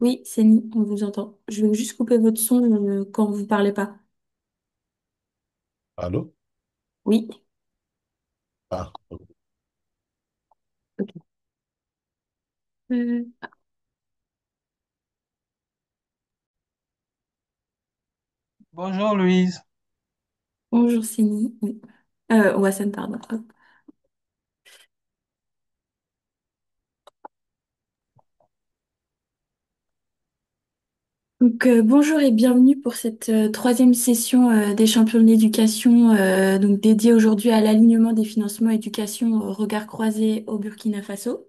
Oui, c'est nous, on vous entend. Je vais juste couper votre son quand vous parlez pas. Allô? Oui. Ah, Ok. Euh, Bonjour Louise. bonjour, c'est nous. Oui. Wassan, pardon. Hop. Bonjour et bienvenue pour cette troisième session des champions de l'éducation, donc dédiée aujourd'hui à l'alignement des financements éducation au regard croisé au Burkina Faso.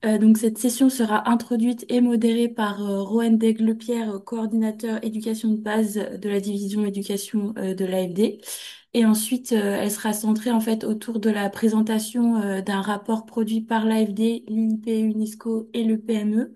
Donc cette session sera introduite et modérée par Rohan Daigle-Pierre, coordinateur éducation de base de la division éducation de l'AFD. Et ensuite, elle sera centrée en fait autour de la présentation d'un rapport produit par l'AFD, l'INP, UNESCO et le PME,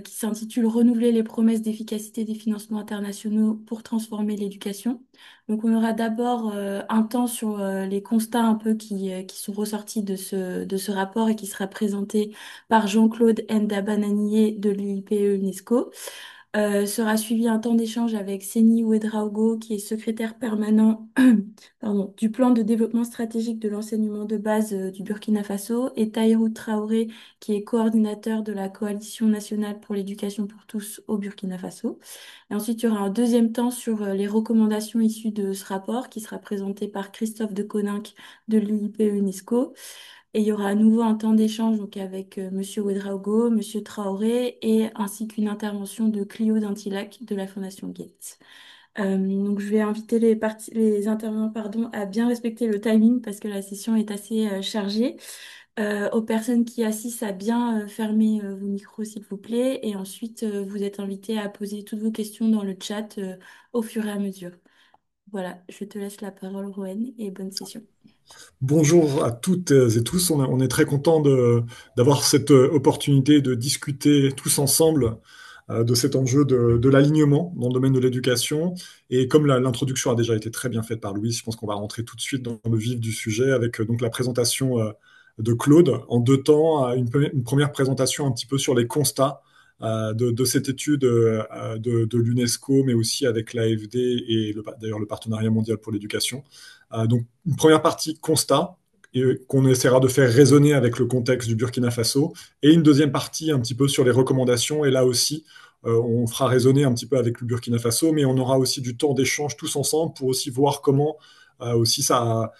qui s'intitule Renouveler les promesses d'efficacité des financements internationaux pour transformer l'éducation. Donc on aura d'abord un temps sur les constats un peu qui sont ressortis de ce rapport et qui sera présenté par Jean-Claude Ndabananié de l'UIPE UNESCO. Sera suivi un temps d'échange avec Seni Ouedraogo, qui est secrétaire permanent pardon, du plan de développement stratégique de l'enseignement de base du Burkina Faso, et Tahirou Traoré, qui est coordinateur de la Coalition nationale pour l'éducation pour tous au Burkina Faso. Et ensuite, il y aura un deuxième temps sur les recommandations issues de ce rapport, qui sera présenté par Christophe de Coninck de l'UIPE UNESCO. Et il y aura à nouveau un temps d'échange donc avec Monsieur Ouedraogo, Monsieur Traoré et ainsi qu'une intervention de Clio Dintilac de la Fondation Gates. Donc je vais inviter les intervenants pardon, à bien respecter le timing parce que la session est assez chargée. Aux personnes qui assistent à bien fermer vos micros s'il vous plaît. Et ensuite, vous êtes invités à poser toutes vos questions dans le chat au fur et à mesure. Voilà, je te laisse la parole, Rowen, et bonne session. bonjour à toutes et tous. On est très content d'avoir cette opportunité de discuter tous ensemble de cet enjeu de l'alignement dans le domaine de l'éducation. Et comme l'introduction a déjà été très bien faite par Louise, je pense qu'on va rentrer tout de suite dans le vif du sujet avec donc la présentation de Claude en deux temps. Une première présentation un petit peu sur les constats de cette étude de l'UNESCO, mais aussi avec l'AFD et d'ailleurs le Partenariat mondial pour l'éducation. Donc, une première partie constat qu'on essaiera de faire résonner avec le contexte du Burkina Faso, et une deuxième partie un petit peu sur les recommandations. Et là aussi, on fera résonner un petit peu avec le Burkina Faso, mais on aura aussi du temps d'échange tous ensemble pour aussi voir comment aussi ça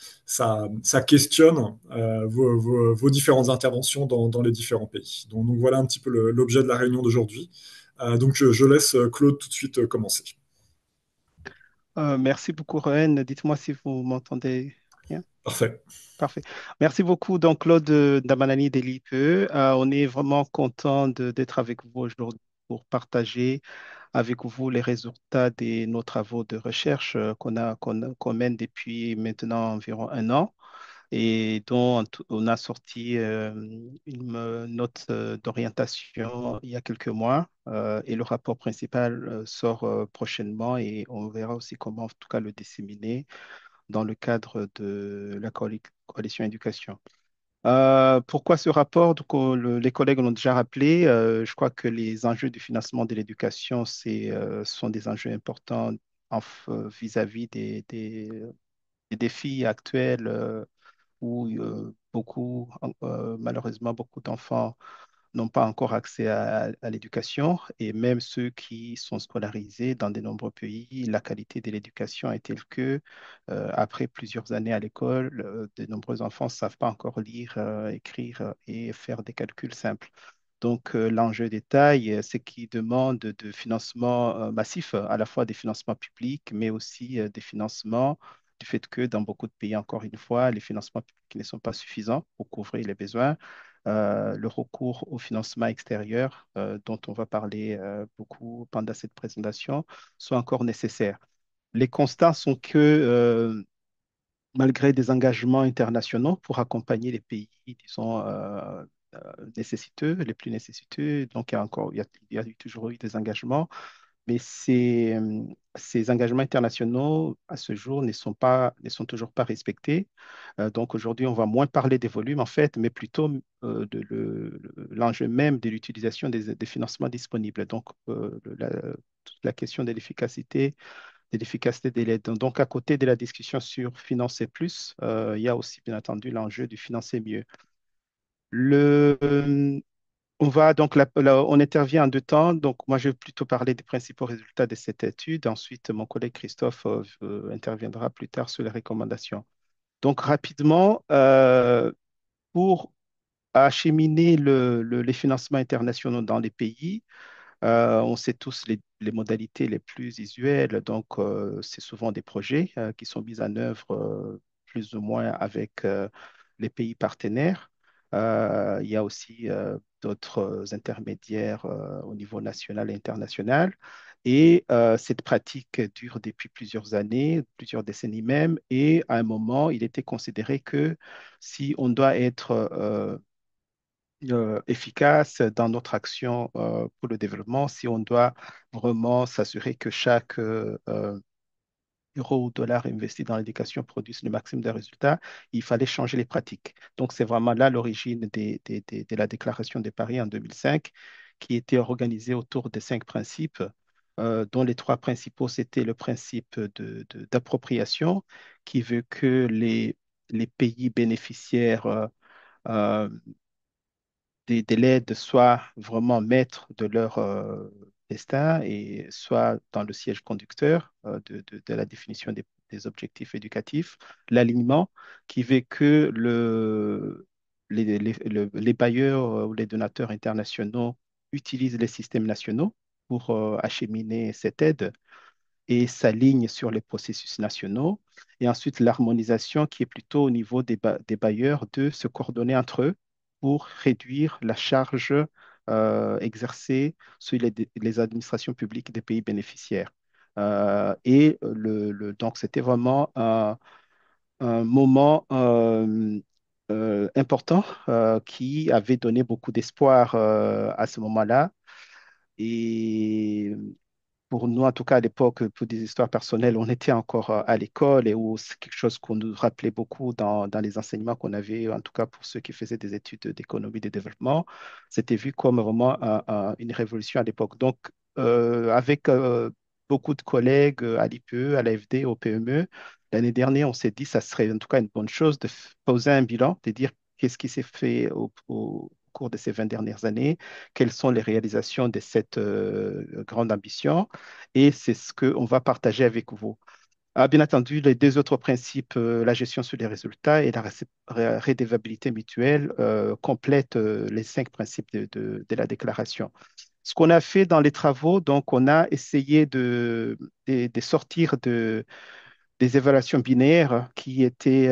questionne vos différentes interventions dans les différents pays. Donc voilà un petit peu l'objet de la réunion d'aujourd'hui. Donc je laisse Claude tout de suite commencer. Merci beaucoup, Rohan. Dites-moi si vous m'entendez bien. Parfait. Parfait. Merci beaucoup, donc Claude Damanani d'Elipe. On est vraiment content d'être avec vous aujourd'hui pour partager avec vous les résultats de nos travaux de recherche qu'on mène depuis maintenant environ un an et dont on a sorti une note d'orientation il y a quelques mois et le rapport principal sort prochainement et on verra aussi comment en tout cas le disséminer dans le cadre de la coalition éducation. Pourquoi ce rapport? Donc, les collègues l'ont déjà rappelé. Je crois que les enjeux du financement de l'éducation sont des enjeux importants vis-à-vis des défis actuels où malheureusement, beaucoup d'enfants n'ont pas encore accès à l'éducation et même ceux qui sont scolarisés dans de nombreux pays, la qualité de l'éducation est telle que, après plusieurs années à l'école, de nombreux enfants ne savent pas encore lire, écrire et faire des calculs simples. Donc, l'enjeu des tailles, c'est qu'il demande de financements massifs, à la fois des financements publics, mais aussi des financements du fait que dans beaucoup de pays, encore une fois, les financements publics ne sont pas suffisants pour couvrir les besoins. Le recours au financement extérieur, dont on va parler beaucoup pendant cette présentation, sont encore nécessaires. Les constats sont que malgré des engagements internationaux pour accompagner les pays, disons, nécessiteux, les plus nécessiteux, donc il y a toujours eu des engagements. mais ces engagements internationaux, à ce jour, ne sont toujours pas respectés. Donc aujourd'hui, on va moins parler des volumes, en fait, mais plutôt l'enjeu même de l'utilisation des financements disponibles. Donc, toute la question de l'efficacité des aides. Donc, à côté de la discussion sur financer plus, il y a aussi, bien entendu, l'enjeu du financer mieux. Le, on va donc on intervient en deux temps. Donc, moi, je vais plutôt parler des principaux résultats de cette étude. Ensuite, mon collègue Christophe interviendra plus tard sur les recommandations. Donc, rapidement, pour acheminer les financements internationaux dans les pays, on sait tous les modalités les plus usuelles. Donc, c'est souvent des projets qui sont mis en œuvre plus ou moins avec les pays partenaires. Il y a aussi d'autres intermédiaires au niveau national et international. Et cette pratique dure depuis plusieurs années, plusieurs décennies même. Et à un moment, il était considéré que si on doit être efficace dans notre action pour le développement, si on doit vraiment s'assurer que chaque euro ou dollar investi dans l'éducation produise le maximum de résultats, il fallait changer les pratiques. Donc, c'est vraiment là l'origine de la Déclaration de Paris en 2005, qui était organisée autour de cinq principes, dont les trois principaux, c'était le principe d'appropriation, qui veut que les pays bénéficiaires euh, de l'aide soit vraiment maîtres de leur destin et soit dans le siège conducteur de la définition des objectifs éducatifs, l'alignement qui veut que les bailleurs ou les donateurs internationaux utilisent les systèmes nationaux pour acheminer cette aide et s'aligne sur les processus nationaux. Et ensuite, l'harmonisation qui est plutôt au niveau des bailleurs de se coordonner entre eux pour réduire la charge exercée sur les administrations publiques des pays bénéficiaires. Donc, c'était vraiment un moment important qui avait donné beaucoup d'espoir à ce moment-là. Et pour nous, en tout cas à l'époque, pour des histoires personnelles, on était encore à l'école et où c'est quelque chose qu'on nous rappelait beaucoup dans les enseignements qu'on avait, en tout cas pour ceux qui faisaient des études d'économie de développement. C'était vu comme vraiment une révolution à l'époque. Donc, avec beaucoup de collègues à l'IPE, à l'AFD, au PME, l'année dernière, on s'est dit, ça serait en tout cas une bonne chose de poser un bilan, de dire qu'est-ce qui s'est fait au cours de ces 20 dernières années, quelles sont les réalisations de cette grande ambition et c'est ce qu'on va partager avec vous. Ah, bien entendu, les deux autres principes, la gestion sur les résultats et la redevabilité mutuelle, complètent les cinq principes de la déclaration. Ce qu'on a fait dans les travaux, donc, on a essayé de sortir des évaluations binaires qui étaient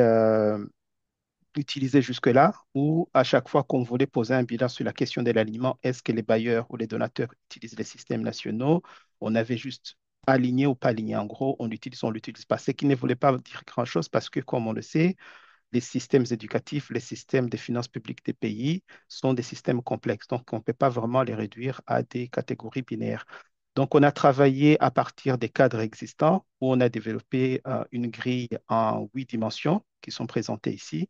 utilisé jusque-là, où à chaque fois qu'on voulait poser un bilan sur la question de l'alignement, est-ce que les bailleurs ou les donateurs utilisent les systèmes nationaux, on avait juste aligné ou pas aligné. En gros, on l'utilise ou on ne l'utilise pas. Ce qui ne voulait pas dire grand-chose parce que, comme on le sait, les systèmes éducatifs, les systèmes des finances publiques des pays sont des systèmes complexes. Donc, on ne peut pas vraiment les réduire à des catégories binaires. Donc, on a travaillé à partir des cadres existants où on a développé une grille en 8 dimensions qui sont présentées ici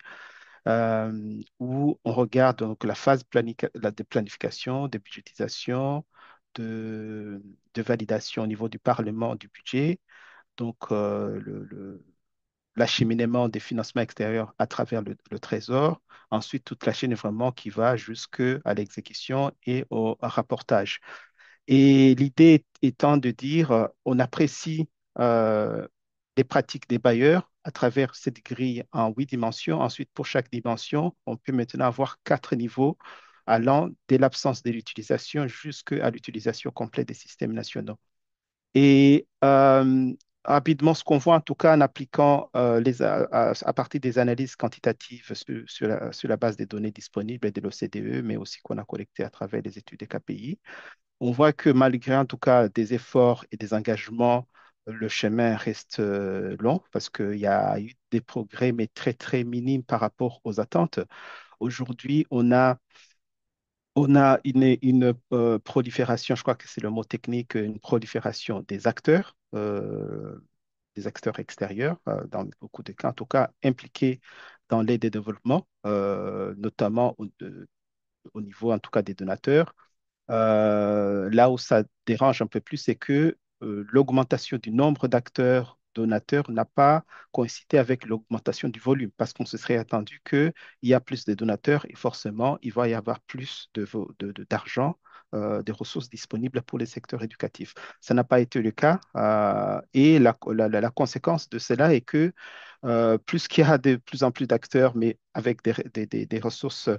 où on regarde donc la phase de planification, de budgétisation, de, de validation au niveau du Parlement du budget, donc l'acheminement des financements extérieurs à travers le Trésor, ensuite toute la chaîne vraiment qui va jusqu'à l'exécution et au rapportage. Et l'idée étant de dire, on apprécie les pratiques des bailleurs à travers cette grille en 8 dimensions. Ensuite, pour chaque dimension, on peut maintenant avoir 4 niveaux allant de l'absence de l'utilisation jusqu'à l'utilisation complète des systèmes nationaux. Et rapidement, ce qu'on voit en tout cas en appliquant à partir des analyses quantitatives sur la base des données disponibles de l'OCDE, mais aussi qu'on a collectées à travers les études des KPI, on voit que malgré en tout cas des efforts et des engagements, le chemin reste long parce qu'il y a eu des progrès, mais très, très minimes par rapport aux attentes. Aujourd'hui, on a On a une prolifération, je crois que c'est le mot technique, une prolifération des acteurs extérieurs, dans beaucoup de cas, en tout cas impliqués dans l'aide et développement, notamment au niveau, en tout cas, des donateurs. Là où ça dérange un peu plus, c'est que l'augmentation du nombre d'acteurs donateurs n'a pas coïncidé avec l'augmentation du volume, parce qu'on se serait attendu qu'il y a plus de donateurs et forcément, il va y avoir plus d'argent, de ressources disponibles pour les secteurs éducatifs. Ça n'a pas été le cas et la conséquence de cela est que plus qu'il y a de plus en plus d'acteurs, mais avec des ressources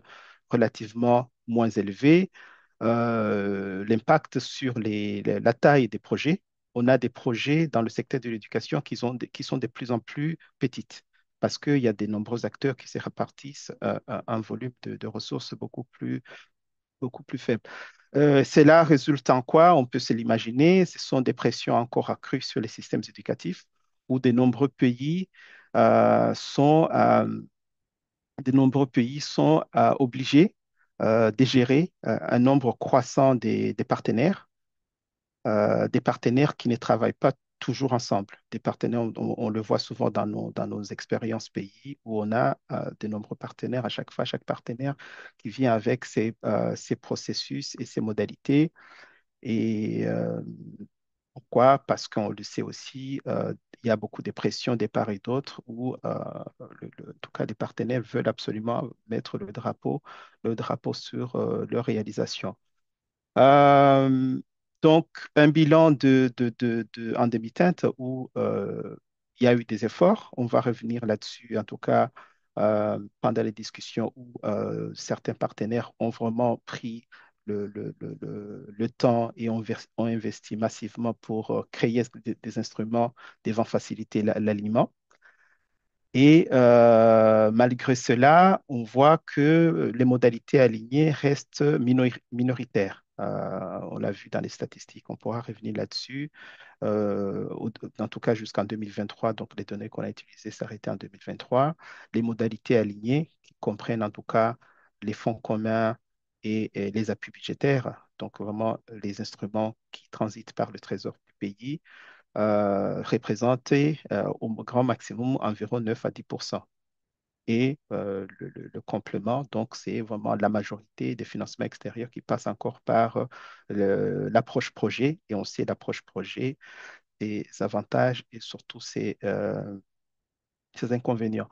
relativement moins élevées, l'impact sur la taille des projets. On a des projets dans le secteur de l'éducation qui sont de plus en plus petites parce qu'il y a de nombreux acteurs qui se répartissent un volume de ressources beaucoup plus faible. Cela résulte en quoi? On peut se l'imaginer. Ce sont des pressions encore accrues sur les systèmes éducatifs où euh, sont euh, de nombreux pays sont obligés de gérer un nombre croissant des partenaires qui ne travaillent pas toujours ensemble. Des partenaires, on le voit souvent dans nos expériences pays où on a de nombreux partenaires à chaque fois, chaque partenaire qui vient avec ses processus et ses modalités. Et pourquoi? Parce qu'on le sait aussi, il y a beaucoup de pression des parts et d'autres où, en tout cas, les partenaires veulent absolument mettre le drapeau sur leur réalisation. Euh, donc, un bilan en demi-teinte où il y a eu des efforts. On va revenir là-dessus, en tout cas, pendant les discussions où certains partenaires ont vraiment pris le temps et ont investi massivement pour créer des instruments devant faciliter l'alignement. Et malgré cela, on voit que les modalités alignées restent minoritaires. On l'a vu dans les statistiques, on pourra revenir là-dessus. En tout cas, jusqu'en 2023, donc les données qu'on a utilisées s'arrêtaient en 2023. Les modalités alignées, qui comprennent en tout cas les fonds communs et les appuis budgétaires, donc vraiment les instruments qui transitent par le trésor du pays, représentait au grand maximum environ 9 à 10%. Et le complément, donc, c'est vraiment la majorité des financements extérieurs qui passent encore par l'approche projet. Et on sait l'approche projet, ses avantages et surtout ses inconvénients.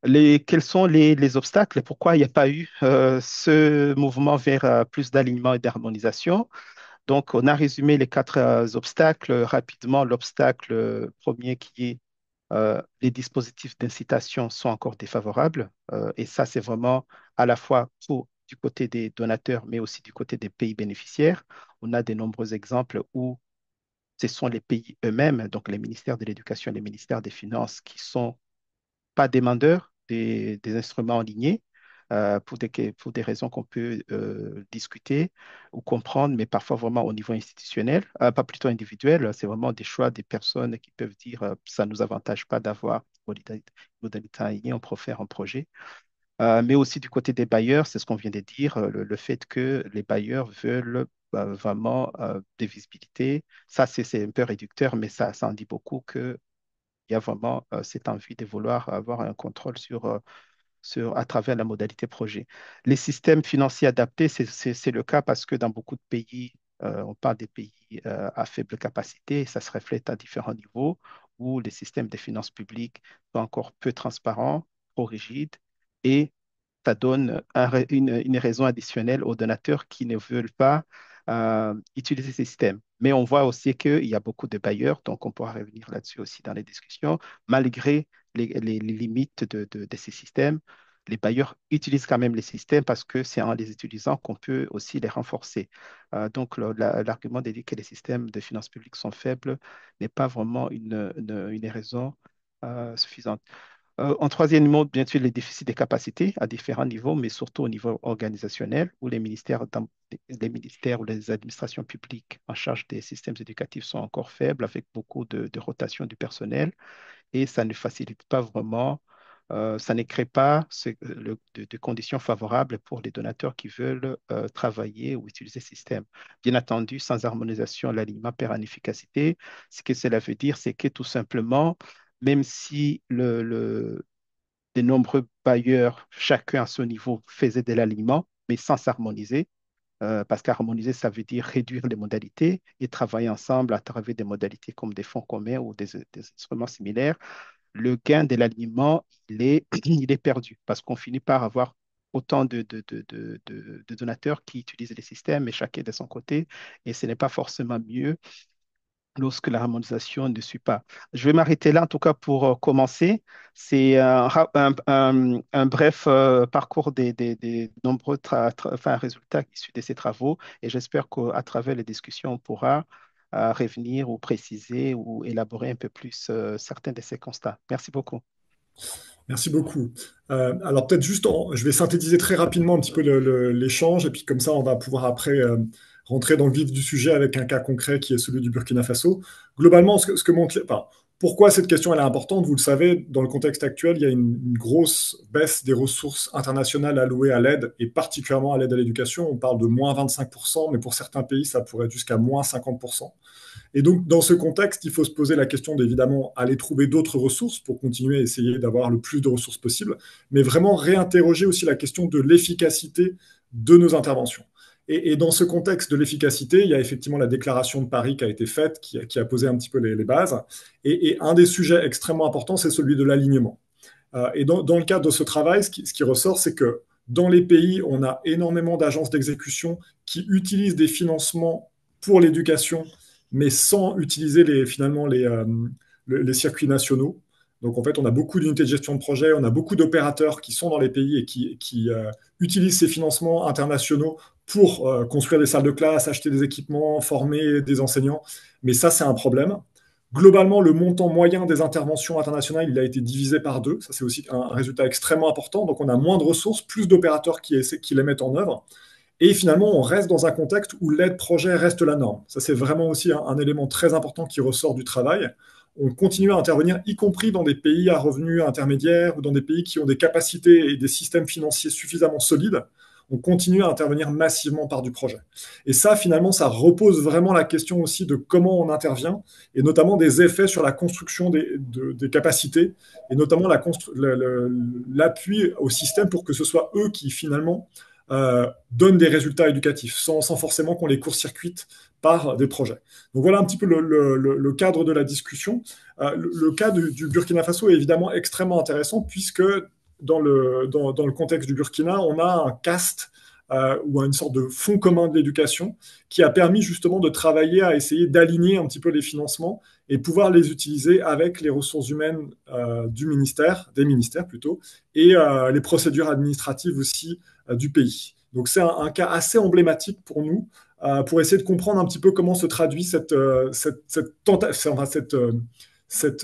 Quels sont les obstacles et pourquoi il n'y a pas eu ce mouvement vers plus d'alignement et d'harmonisation? Donc, on a résumé les quatre obstacles rapidement. L'obstacle premier qui est les dispositifs d'incitation sont encore défavorables. Et ça, c'est vraiment à la fois du côté des donateurs, mais aussi du côté des pays bénéficiaires. On a de nombreux exemples où ce sont les pays eux-mêmes, donc les ministères de l'Éducation et les ministères des Finances, qui sont pas demandeurs des instruments alignés pour des raisons qu'on peut discuter ou comprendre, mais parfois vraiment au niveau institutionnel, pas plutôt individuel. C'est vraiment des choix des personnes qui peuvent dire ça ne nous avantage pas d'avoir modalité alignée, on préfère un projet. Mais aussi du côté des bailleurs, c'est ce qu'on vient de dire, le fait que les bailleurs veulent vraiment des visibilités. Ça, c'est un peu réducteur, mais ça en dit beaucoup que il y a vraiment cette envie de vouloir avoir un contrôle à travers la modalité projet. Les systèmes financiers adaptés, c'est le cas parce que dans beaucoup de pays, on parle des pays à faible capacité, et ça se reflète à différents niveaux, où les systèmes de finances publiques sont encore peu transparents, trop rigides, et ça donne une raison additionnelle aux donateurs qui ne veulent pas utiliser ces systèmes. Mais on voit aussi qu'il y a beaucoup de bailleurs, donc on pourra revenir là-dessus aussi dans les discussions, malgré les limites de ces systèmes. Les bailleurs utilisent quand même les systèmes parce que c'est en les utilisant qu'on peut aussi les renforcer. Donc, l'argument de dire que les systèmes de finances publiques sont faibles n'est pas vraiment une raison suffisante. En troisième mot, bien sûr, les déficits de capacité à différents niveaux, mais surtout au niveau organisationnel, où les ministères ou les administrations publiques en charge des systèmes éducatifs sont encore faibles, avec beaucoup de rotation du personnel, et ça ne facilite pas vraiment. ça ne crée pas de conditions favorables pour les donateurs qui veulent travailler ou utiliser ce système. Bien entendu, sans harmonisation, l'alignement perd en efficacité. Ce que cela veut dire, c'est que tout simplement, même si de nombreux bailleurs, chacun à son niveau, faisaient de l'alignement, mais sans s'harmoniser, parce qu'harmoniser, ça veut dire réduire les modalités et travailler ensemble à travers des modalités comme des fonds communs ou des instruments similaires. Le gain de l'alignement, il est perdu parce qu'on finit par avoir autant de donateurs qui utilisent les systèmes et chacun de son côté, et ce n'est pas forcément mieux lorsque la harmonisation ne suit pas. Je vais m'arrêter là, en tout cas, pour commencer. C'est un bref parcours des nombreux enfin, résultats issus de ces travaux et j'espère qu'à travers les discussions, on pourra revenir ou préciser ou élaborer un peu plus certains de ces constats. Merci beaucoup. Merci beaucoup. Alors peut-être juste, je vais synthétiser très rapidement un petit peu l'échange, et puis comme ça, on va pouvoir après rentrer dans le vif du sujet avec un cas concret qui est celui du Burkina Faso. Globalement, ce que montre, enfin, pourquoi cette question elle est importante, vous le savez, dans le contexte actuel, il y a une grosse baisse des ressources internationales allouées à l'aide, et particulièrement à l'aide à l'éducation. On parle de moins 25%, mais pour certains pays, ça pourrait être jusqu'à moins 50%. Et donc, dans ce contexte, il faut se poser la question d'évidemment aller trouver d'autres ressources pour continuer à essayer d'avoir le plus de ressources possible, mais vraiment réinterroger aussi la question de l'efficacité de nos interventions. Et dans ce contexte de l'efficacité, il y a effectivement la déclaration de Paris qui a été faite, qui a posé un petit peu les bases. Et un des sujets extrêmement importants, c'est celui de l'alignement. Et dans le cadre de ce travail, ce qui ressort, c'est que dans les pays, on a énormément d'agences d'exécution qui utilisent des financements pour l'éducation, mais sans utiliser finalement les circuits nationaux. Donc en fait, on a beaucoup d'unités de gestion de projet, on a beaucoup d'opérateurs qui sont dans les pays et qui utilisent ces financements internationaux pour construire des salles de classe, acheter des équipements, former des enseignants. Mais ça, c'est un problème. Globalement, le montant moyen des interventions internationales, il a été divisé par deux. Ça, c'est aussi un résultat extrêmement important. Donc, on a moins de ressources, plus d'opérateurs qui les mettent en œuvre. Et finalement, on reste dans un contexte où l'aide projet reste la norme. Ça, c'est vraiment aussi un élément très important qui ressort du travail. On continue à intervenir, y compris dans des pays à revenus intermédiaires ou dans des pays qui ont des capacités et des systèmes financiers suffisamment solides. On continue à intervenir massivement par du projet. Et ça, finalement, ça repose vraiment la question aussi de comment on intervient, et notamment des effets sur la construction des capacités, et notamment l'appui au système pour que ce soit eux qui, finalement, donnent des résultats éducatifs, sans forcément qu'on les court-circuite par des projets. Donc voilà un petit peu le cadre de la discussion. Le cas du Burkina Faso est évidemment extrêmement intéressant, puisque dans le contexte du Burkina, on a un caste ou une sorte de fonds commun de l'éducation qui a permis justement de travailler à essayer d'aligner un petit peu les financements et pouvoir les utiliser avec les ressources humaines des ministères plutôt, et les procédures administratives aussi du pays. Donc c'est un cas assez emblématique pour nous, pour essayer de comprendre un petit peu comment se traduit cette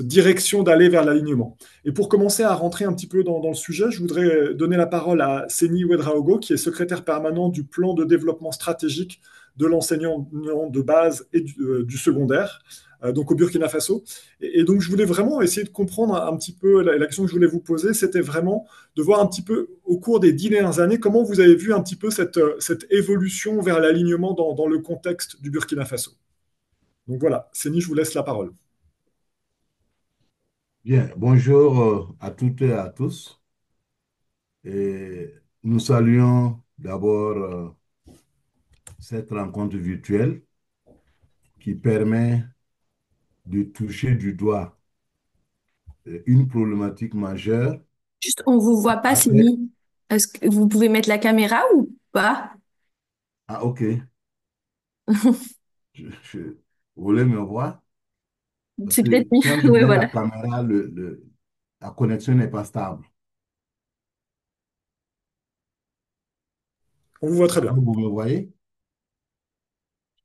direction d'aller vers l'alignement. Et pour commencer à rentrer un petit peu dans le sujet, je voudrais donner la parole à Seni Ouedraogo, qui est secrétaire permanent du plan de développement stratégique de l'enseignement de base et du secondaire, donc au Burkina Faso. Et donc, je voulais vraiment essayer de comprendre un petit peu, la question que je voulais vous poser, c'était vraiment de voir un petit peu, au cours des 10 dernières années, comment vous avez vu un petit peu cette évolution vers l'alignement dans le contexte du Burkina Faso. Donc voilà, Seni, je vous laisse la parole. Bien, bonjour à toutes et à tous. Et nous saluons d'abord cette rencontre virtuelle qui permet de toucher du doigt une problématique majeure. Juste, on vous voit pas, c'est Après, mis. Est-ce que vous pouvez mettre la caméra ou pas? ah ok, je vous voulez me voir parce C'est que peut-être mieux. quand je Ouais, mets la voilà. caméra, la connexion n'est pas stable. On vous voit très Là, bien. vous me voyez?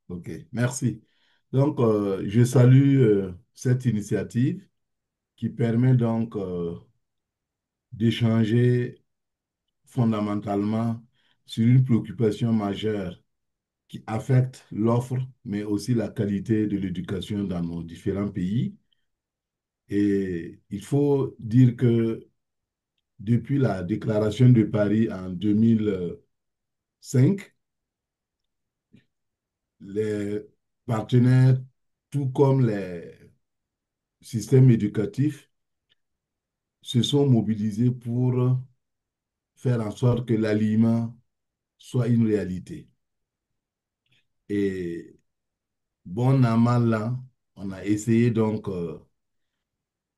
Ok, merci. Donc, je salue cette initiative qui permet donc d'échanger fondamentalement sur une préoccupation majeure qui affecte l'offre, mais aussi la qualité de l'éducation dans nos différents pays. Et il faut dire que depuis la déclaration de Paris en 2005, les partenaires, tout comme les systèmes éducatifs, se sont mobilisés pour faire en sorte que l'alignement soit une réalité. Et bon an, mal an, on a essayé donc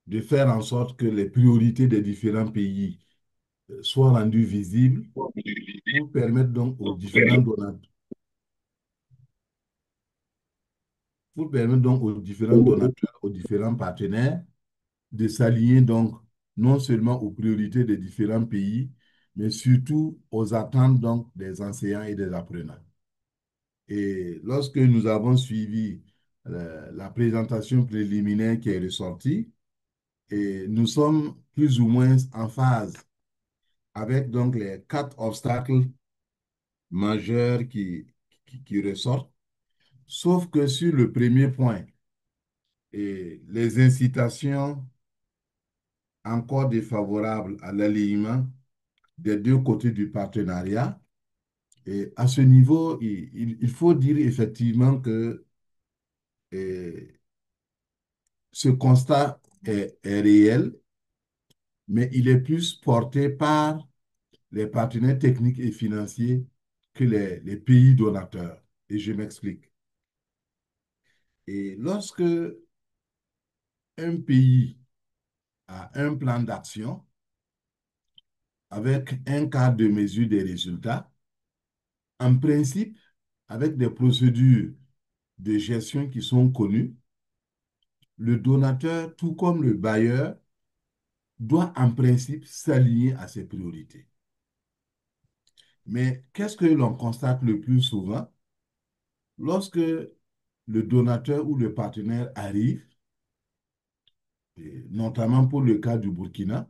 de faire en sorte que les priorités des différents pays soient rendues visibles pour permettre donc aux différents donateurs, pour permettre donc aux différents donateurs, aux différents partenaires de s'aligner donc non seulement aux priorités des différents pays, mais surtout aux attentes donc des enseignants et des apprenants. Et lorsque nous avons suivi la présentation préliminaire qui est ressortie, et nous sommes plus ou moins en phase avec donc les 4 obstacles majeurs qui ressortent, sauf que sur le premier point, et les incitations encore défavorables à l'alignement des deux côtés du partenariat, et à ce niveau, il faut dire effectivement que ce constat est réel, mais il est plus porté par les partenaires techniques et financiers que les pays donateurs. Et je m'explique. Et lorsque un pays a un plan d'action avec un cadre de mesure des résultats, en principe, avec des procédures de gestion qui sont connues, le donateur, tout comme le bailleur, doit en principe s'aligner à ses priorités. Mais qu'est-ce que l'on constate le plus souvent? Lorsque le donateur ou le partenaire arrive, et notamment pour le cas du Burkina,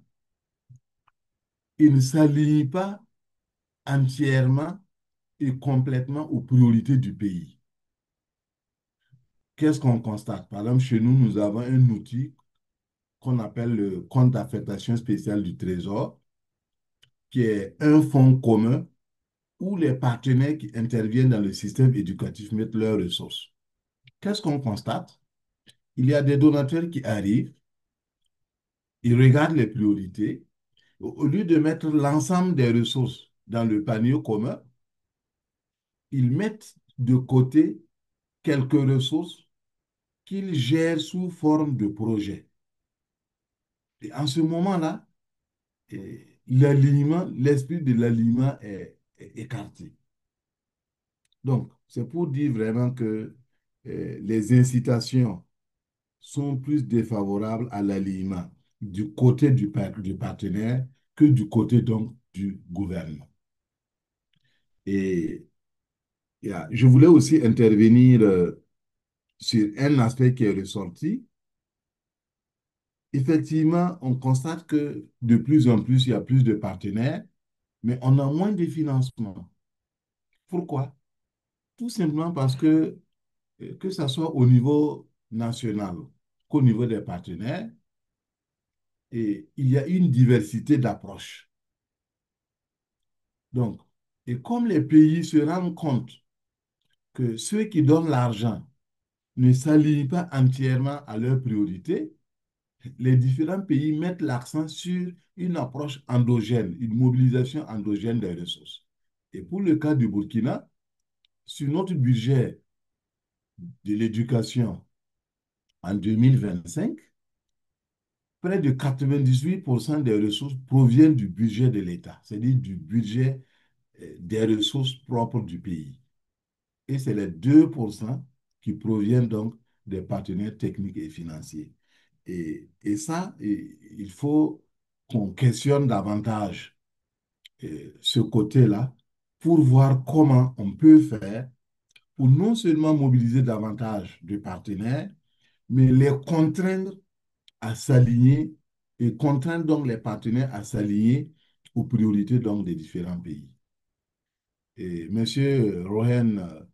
il ne s'aligne pas entièrement et complètement aux priorités du pays. Qu'est-ce qu'on constate? Par exemple, chez nous, nous avons un outil qu'on appelle le compte d'affectation spéciale du Trésor, qui est un fonds commun où les partenaires qui interviennent dans le système éducatif mettent leurs ressources. Qu'est-ce qu'on constate? Il y a des donateurs qui arrivent, ils regardent les priorités. Au lieu de mettre l'ensemble des ressources dans le panier commun, ils mettent de côté quelques ressources qu'ils gèrent sous forme de projet. Et en ce moment-là, l'alignement, l'esprit de l'alignement est écarté. Donc, c'est pour dire vraiment que les incitations sont plus défavorables à l'alignement du côté du partenaire que du côté donc du gouvernement. Et je voulais aussi intervenir sur un aspect qui est ressorti. Effectivement, on constate que de plus en plus, il y a plus de partenaires, mais on a moins de financement. Pourquoi? Tout simplement parce que ce soit au niveau national qu'au niveau des partenaires, et il y a une diversité d'approches. Donc, et comme les pays se rendent compte que ceux qui donnent l'argent ne s'alignent pas entièrement à leurs priorités, les différents pays mettent l'accent sur une approche endogène, une mobilisation endogène des ressources. Et pour le cas du Burkina, sur notre budget de l'éducation en 2025, près de 98% des ressources proviennent du budget de l'État, c'est-à-dire du budget des ressources propres du pays. Et c'est les 2% qui proviennent donc des partenaires techniques et financiers. Et ça, il faut qu'on questionne davantage ce côté-là pour voir comment on peut faire pour non seulement mobiliser davantage de partenaires, mais les contraindre à s'aligner et contraindre donc les partenaires à s'aligner aux priorités donc des différents pays. Et Monsieur Rohen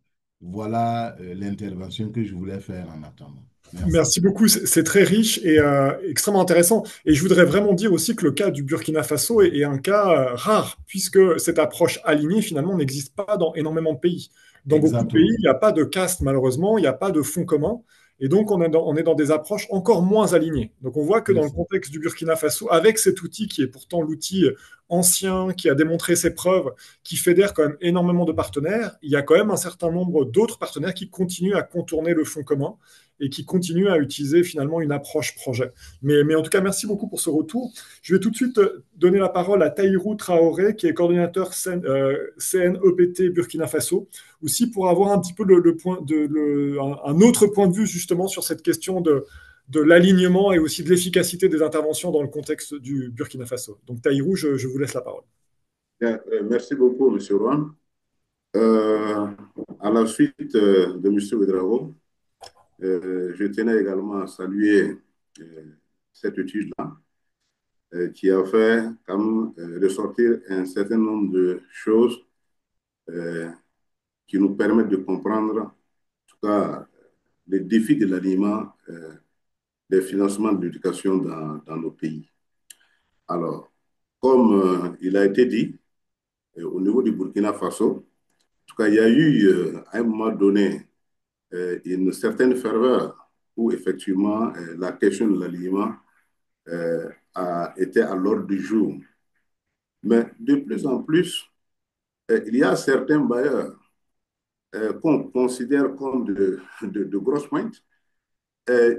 Voilà l'intervention que je voulais faire en attendant. Merci. Merci beaucoup, c'est très riche et extrêmement intéressant. Et je voudrais vraiment dire aussi que le cas du Burkina Faso est un cas rare, puisque cette approche alignée, finalement, n'existe pas dans énormément de pays. Dans beaucoup de pays, Exactement. il n'y a pas de caste, malheureusement, il n'y a pas de fonds commun. Et donc, on est dans des approches encore moins alignées. Donc, on voit que C'est dans le ça. contexte du Burkina Faso, avec cet outil qui est pourtant l'outil ancien, qui a démontré ses preuves, qui fédère quand même énormément de partenaires, il y a quand même un certain nombre d'autres partenaires qui continuent à contourner le fonds commun et qui continuent à utiliser finalement une approche projet. Mais en tout cas, merci beaucoup pour ce retour. Je vais tout de suite donner la parole à Taïrou Traoré, qui est coordinateur CNEPT Burkina Faso, aussi pour avoir un petit peu un autre point de vue justement sur cette question de l'alignement et aussi de l'efficacité des interventions dans le contexte du Burkina Faso. Donc Taïrou, je vous laisse la parole. Bien, merci beaucoup, M. Rouen. Euh, à la suite de M. Ouedraogo, je tenais également à saluer euh, cette étude-là qui a fait quand même ressortir un certain nombre de choses euh, qui nous permettent de comprendre, en tout cas, les défis de l'alignement des financements de l'éducation dans nos pays. Alors, comme il a été dit, au niveau du Burkina Faso, en tout cas, il y a eu à un moment donné une certaine ferveur où effectivement la question de l'alignement a été à l'ordre du jour. Mais de plus en plus, il y a certains bailleurs qu'on considère comme de grosses pointes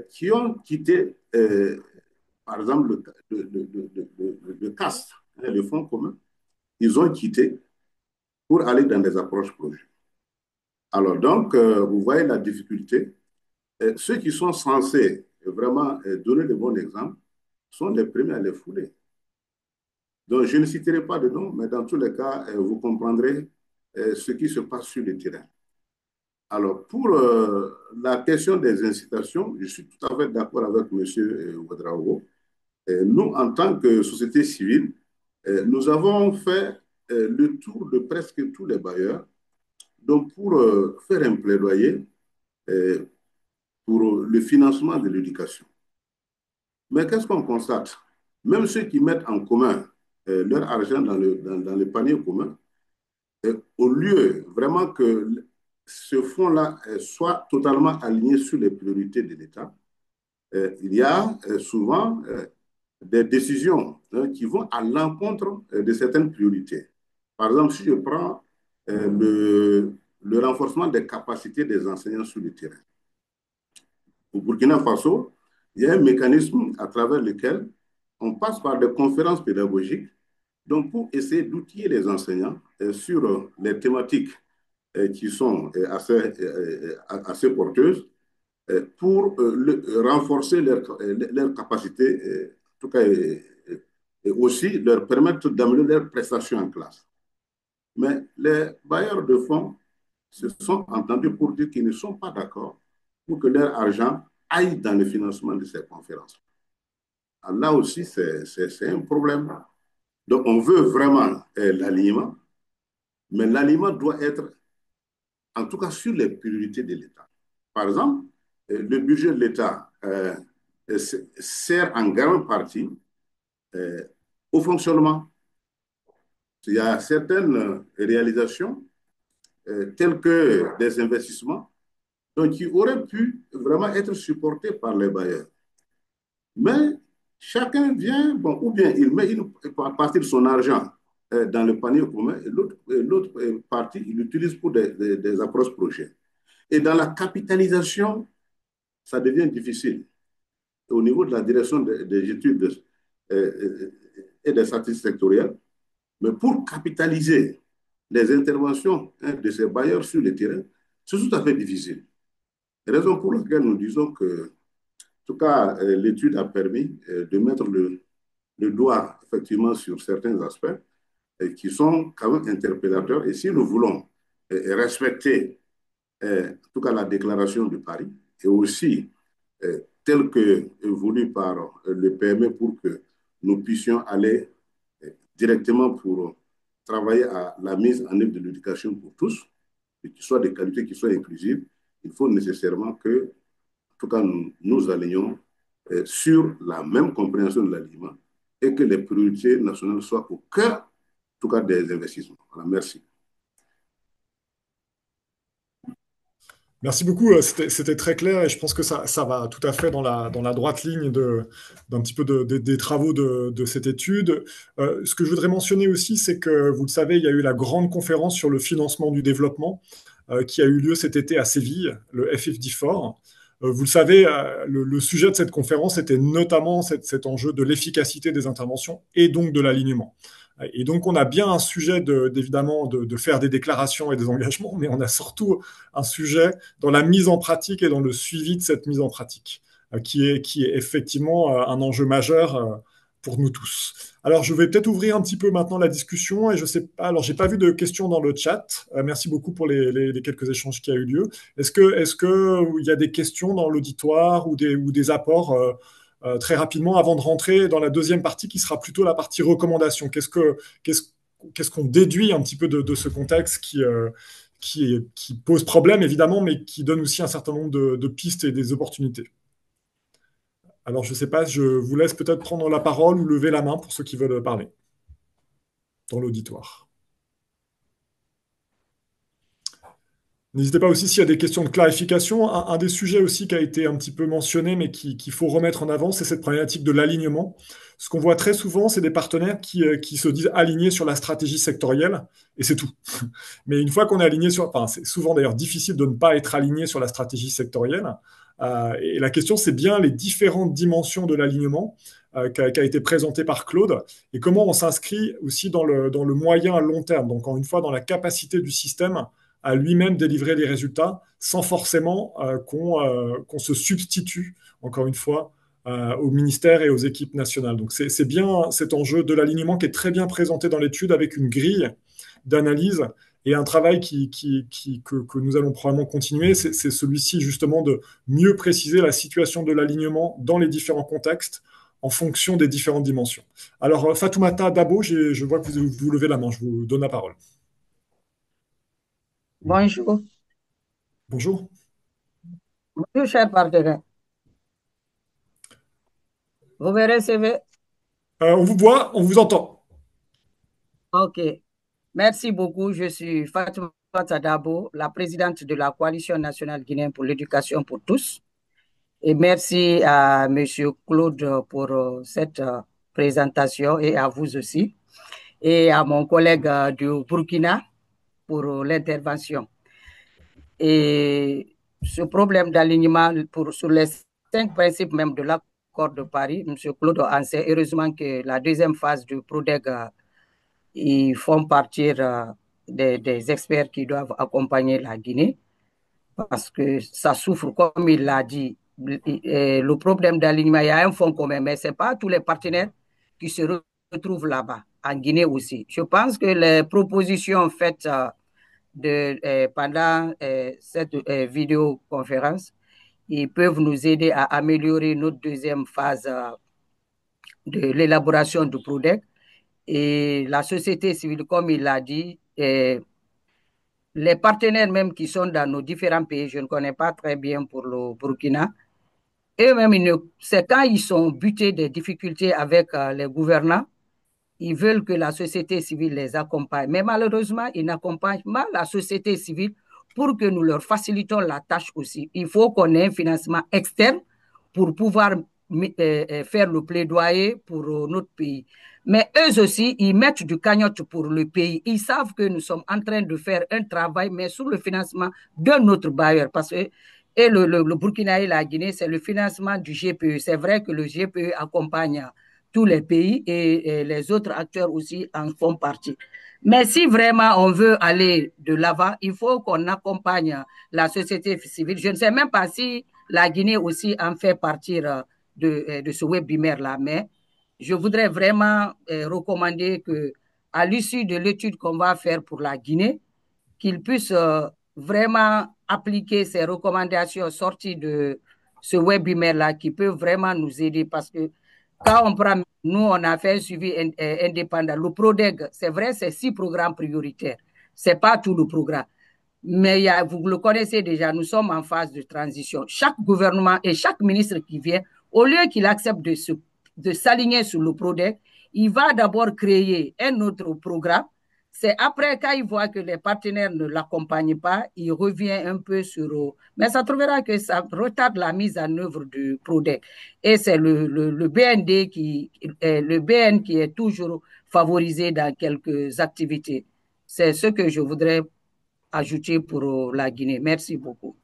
qui ont quitté, par exemple, le CAST, hein, le Fonds commun. Ils ont quitté pour aller dans des approches projets. Alors donc, vous voyez la difficulté. Ceux qui sont censés vraiment donner le bon exemple sont les premiers à les fouler. Donc, je ne citerai pas de nom, mais dans tous les cas, vous comprendrez ce qui se passe sur le terrain. Alors, pour la question des incitations, je suis tout à fait d'accord avec M. Ouedraogo. Nous, en tant que société civile, nous avons fait le tour de presque tous les bailleurs donc pour faire un plaidoyer pour le financement de l'éducation. Mais qu'est-ce qu'on constate? Même ceux qui mettent en commun leur argent dans le panier commun, au lieu vraiment que ce fonds-là soit totalement aligné sur les priorités de l'État, il y a souvent des décisions qui vont à l'encontre de certaines priorités. Par exemple, si je prends le renforcement des capacités des enseignants sur le terrain. Au Burkina Faso, il y a un mécanisme à travers lequel on passe par des conférences pédagogiques donc pour essayer d'outiller les enseignants sur les thématiques qui sont assez porteuses pour renforcer leur capacité, en tout cas, et aussi leur permettre d'améliorer leurs prestations en classe. Mais les bailleurs de fonds se sont entendus pour dire qu'ils ne sont pas d'accord pour que leur argent aille dans le financement de ces conférences. Alors là aussi, c'est un problème. Donc, on veut vraiment l'alignement, mais l'alignement doit être, en tout cas, sur les priorités de l'État. Par exemple, le budget de l'État sert en grande partie au fonctionnement. Il y a certaines réalisations, telles que des investissements, donc qui auraient pu vraiment être supportés par les bailleurs. Mais chacun vient, bon, ou bien il met une partie de son argent dans le panier commun et l'autre partie, il l'utilise pour des approches projets. Et dans la capitalisation, ça devient difficile. Au niveau de la direction des études et des statistiques sectorielles, mais pour capitaliser les interventions de ces bailleurs sur le terrain, c'est tout à fait difficile. Raison pour laquelle nous disons que, en tout cas, l'étude a permis de mettre le doigt effectivement sur certains aspects qui sont quand même interpellateurs. Et si nous voulons respecter, en tout cas, la déclaration de Paris, et aussi tel que voulu par le PME pour que nous puissions aller directement pour travailler à la mise en œuvre de l'éducation pour tous, qui soient de qualité, qui soient inclusives, il faut nécessairement que, en tout cas, nous alignions sur la même compréhension de l'alignement et que les priorités nationales soient au cœur, en tout cas, des investissements. Voilà, merci. Merci beaucoup, c'était très clair et je pense que ça va tout à fait dans la droite ligne d'un petit peu des travaux de cette étude. Ce que je voudrais mentionner aussi, c'est que, vous le savez, il y a eu la grande conférence sur le financement du développement qui a eu lieu cet été à Séville, le FFD4. Vous le savez, le sujet de cette conférence était notamment cet enjeu de l'efficacité des interventions et donc de l'alignement. Et donc, on a bien un sujet évidemment de faire des déclarations et des engagements, mais on a surtout un sujet dans la mise en pratique et dans le suivi de cette mise en pratique, qui est effectivement un enjeu majeur pour nous tous. Alors, je vais peut-être ouvrir un petit peu maintenant la discussion, et je sais pas, alors j'ai pas vu de questions dans le chat. Merci beaucoup pour les quelques échanges qui a eu lieu. Est-ce que il y a des questions dans l'auditoire ou des apports très rapidement avant de rentrer dans la deuxième partie qui sera plutôt la partie recommandation. Qu'est-ce qu'on déduit un petit peu de ce contexte qui pose problème évidemment, mais qui donne aussi un certain nombre de pistes et des opportunités. Alors je ne sais pas, je vous laisse peut-être prendre la parole ou lever la main pour ceux qui veulent parler dans l'auditoire. N'hésitez pas aussi s'il y a des questions de clarification. Un des sujets aussi qui a été un petit peu mentionné, mais qu'il faut remettre en avant, c'est cette problématique de l'alignement. Ce qu'on voit très souvent, c'est des partenaires qui se disent alignés sur la stratégie sectorielle, et c'est tout. Mais une fois qu'on est aligné sur... Enfin, c'est souvent d'ailleurs difficile de ne pas être aligné sur la stratégie sectorielle. Et la question, c'est bien les différentes dimensions de l'alignement qui a été présenté par Claude, et comment on s'inscrit aussi dans le moyen à long terme. Donc, encore une fois, dans la capacité du système à lui-même délivrer des résultats sans forcément qu'on se substitue, encore une fois, au ministère et aux équipes nationales. Donc c'est bien cet enjeu de l'alignement qui est très bien présenté dans l'étude avec une grille d'analyse et un travail que nous allons probablement continuer, c'est celui-ci justement de mieux préciser la situation de l'alignement dans les différents contextes en fonction des différentes dimensions. Alors Fatoumata Dabo, je vois que vous levez la main, je vous donne la parole. Bonjour. Bonjour. Bonjour, cher partenaire. Vous me recevez? On vous voit, on vous entend. OK. Merci beaucoup. Je suis Fatoumata Dabo, la présidente de la Coalition nationale guinéenne pour l'éducation pour tous. Et merci à M. Claude pour cette présentation et à vous aussi. Et à mon collègue du Burkina pour l'intervention. Et ce problème d'alignement sur les 5 principes même de l'accord de Paris, M. Claude en sait heureusement que la deuxième phase du PRODEG, ils font partir des experts qui doivent accompagner la Guinée parce que ça souffre, comme il l'a dit, le problème d'alignement, il y a un fonds commun, mais ce n'est pas tous les partenaires qui se retrouvent là-bas, en Guinée aussi. Je pense que les propositions faites pendant cette vidéoconférence, ils peuvent nous aider à améliorer notre deuxième phase de l'élaboration du PRODEC. Et la société civile, comme il l'a dit, les partenaires même qui sont dans nos différents pays, je ne connais pas très bien pour le Burkina, eux-mêmes, c'est quand ils sont butés des difficultés avec les gouvernants, ils veulent que la société civile les accompagne. Mais malheureusement, ils n'accompagnent pas la société civile pour que nous leur facilitons la tâche aussi. Il faut qu'on ait un financement externe pour pouvoir faire le plaidoyer pour notre pays. Mais eux aussi, ils mettent du cagnotte pour le pays. Ils savent que nous sommes en train de faire un travail, mais sous le financement de notre bailleur. Parce que le Burkina et la Guinée, c'est le financement du GPE. C'est vrai que le GPE accompagne tous les pays et les autres acteurs aussi en font partie. Mais si vraiment on veut aller de l'avant, il faut qu'on accompagne la société civile. Je ne sais même pas si la Guinée aussi en fait partir de ce webinaire-là, mais je voudrais vraiment recommander qu'à l'issue de l'étude qu'on va faire pour la Guinée, qu'ils puissent vraiment appliquer ces recommandations sorties de ce webinaire-là qui peuvent vraiment nous aider parce que quand on prend, nous, on a fait un suivi indépendant. Le PRODEG, c'est vrai, c'est 6 programmes prioritaires. Ce n'est pas tout le programme. Mais vous le connaissez déjà, nous sommes en phase de transition. Chaque gouvernement et chaque ministre qui vient, au lieu qu'il accepte de s'aligner sur le PRODEC, il va d'abord créer un autre programme. C'est après, quand il voit que les partenaires ne l'accompagnent pas, il revient un peu sur... Mais ça trouvera que ça retarde la mise en œuvre du PRODEC. Et c'est le BND le BN qui est toujours favorisé dans quelques activités. C'est ce que je voudrais ajouter pour la Guinée. Merci beaucoup.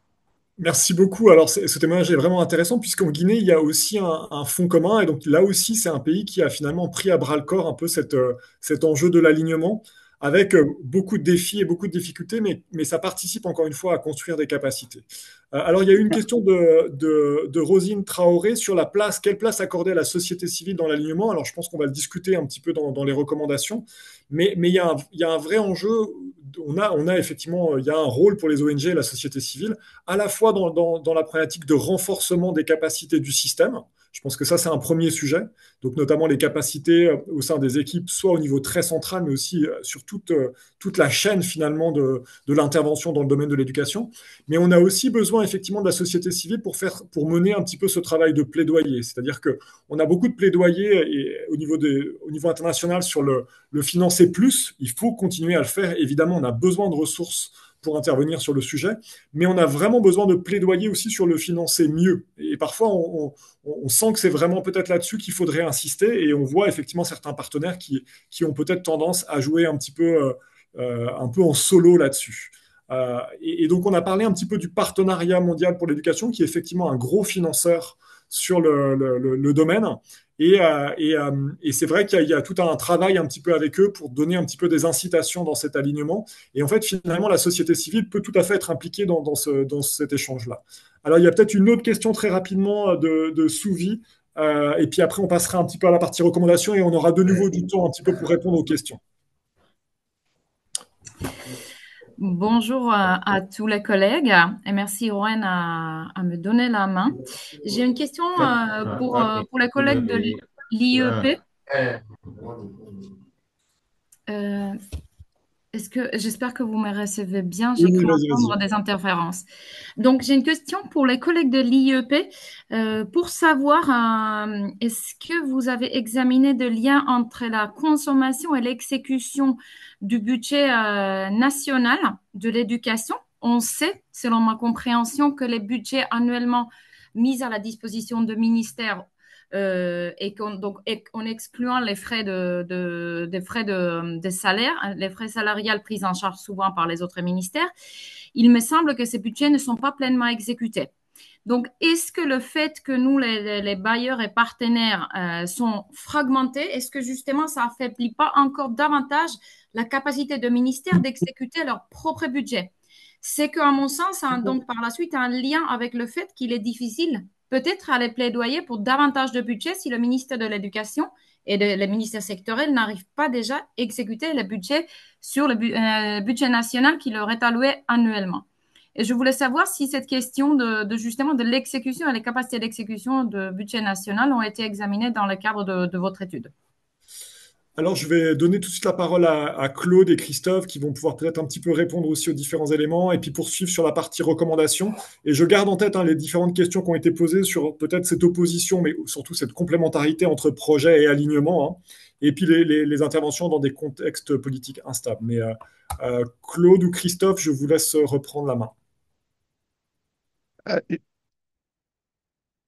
Merci beaucoup. Alors, ce témoignage est vraiment intéressant puisqu'en Guinée, il y a aussi un fonds commun. Et donc là aussi, c'est un pays qui a finalement pris à bras le corps un peu cet enjeu de l'alignement avec beaucoup de défis et beaucoup de difficultés, mais ça participe encore une fois à construire des capacités. Alors, il y a eu une question de Rosine Traoré sur la place, quelle place accorder à la société civile dans l'alignement. Alors, je pense qu'on va le discuter un petit peu dans les recommandations, mais il y a un vrai enjeu. On a effectivement, il y a un rôle pour les ONG et la société civile à la fois dans la problématique de renforcement des capacités du système. Je pense que ça, c'est un premier sujet. Donc, notamment les capacités au sein des équipes, soit au niveau très central, mais aussi sur toute la chaîne finalement de l'intervention dans le domaine de l'éducation. Mais on a aussi besoin effectivement de la société civile pour mener un petit peu ce travail de plaidoyer. C'est-à-dire qu'on a beaucoup de plaidoyer et au niveau international sur le financer plus. Il faut continuer à le faire. Évidemment, on a besoin de ressources pour intervenir sur le sujet, mais on a vraiment besoin de plaidoyer aussi sur le financer mieux. Et parfois, on sent que c'est vraiment peut-être là-dessus qu'il faudrait insister, et on voit effectivement certains partenaires qui ont peut-être tendance à jouer un peu en solo là-dessus. Et donc, on a parlé un petit peu du partenariat mondial pour l'éducation, qui est effectivement un gros financeur sur le domaine. Et c'est vrai qu'il y a tout un travail un petit peu avec eux pour donner un petit peu des incitations dans cet alignement. Et en fait, finalement, la société civile peut tout à fait être impliquée dans cet échange-là. Alors, il y a peut-être une autre question très rapidement de Souvi. Et puis après, on passera un petit peu à la partie recommandation et on aura de nouveau du temps un petit peu pour répondre aux questions. Bonjour à tous les collègues et merci Rowen à me donner la main. J'ai une question pour les collègues de l'IEP. J'espère que vous me recevez bien, j'ai cru entendre des interférences. Donc, j'ai une question pour les collègues de l'IEP pour savoir est-ce que vous avez examiné de lien entre la consommation et l'exécution du budget national de l'éducation? On sait, selon ma compréhension, que les budgets annuellement mis à la disposition de ministères donc en excluant les frais de salaire, les frais salariales pris en charge souvent par les autres ministères, il me semble que ces budgets ne sont pas pleinement exécutés. Donc, est-ce que le fait que nous, les bailleurs et partenaires, sont fragmentés, est-ce que justement ça affaiblit pas encore davantage la capacité de ministères d'exécuter leur propre budget? C'est qu'à mon sens, ça a donc par la suite un lien avec le fait qu'il est difficile peut-être aller plaidoyer pour davantage de budget si le ministère de l'Éducation et les ministères sectoriels n'arrivent pas déjà à exécuter le budget sur le budget national qui leur est alloué annuellement. Et je voulais savoir si cette question justement de l'exécution et les capacités d'exécution de budget national ont été examinées dans le cadre de votre étude. Alors, je vais donner tout de suite la parole à Claude et Christophe qui vont pouvoir peut-être un petit peu répondre aussi aux différents éléments et puis poursuivre sur la partie recommandation. Et je garde en tête les différentes questions qui ont été posées sur peut-être cette opposition, mais surtout cette complémentarité entre projet et alignement, et puis les interventions dans des contextes politiques instables. Mais Claude ou Christophe, je vous laisse reprendre la main.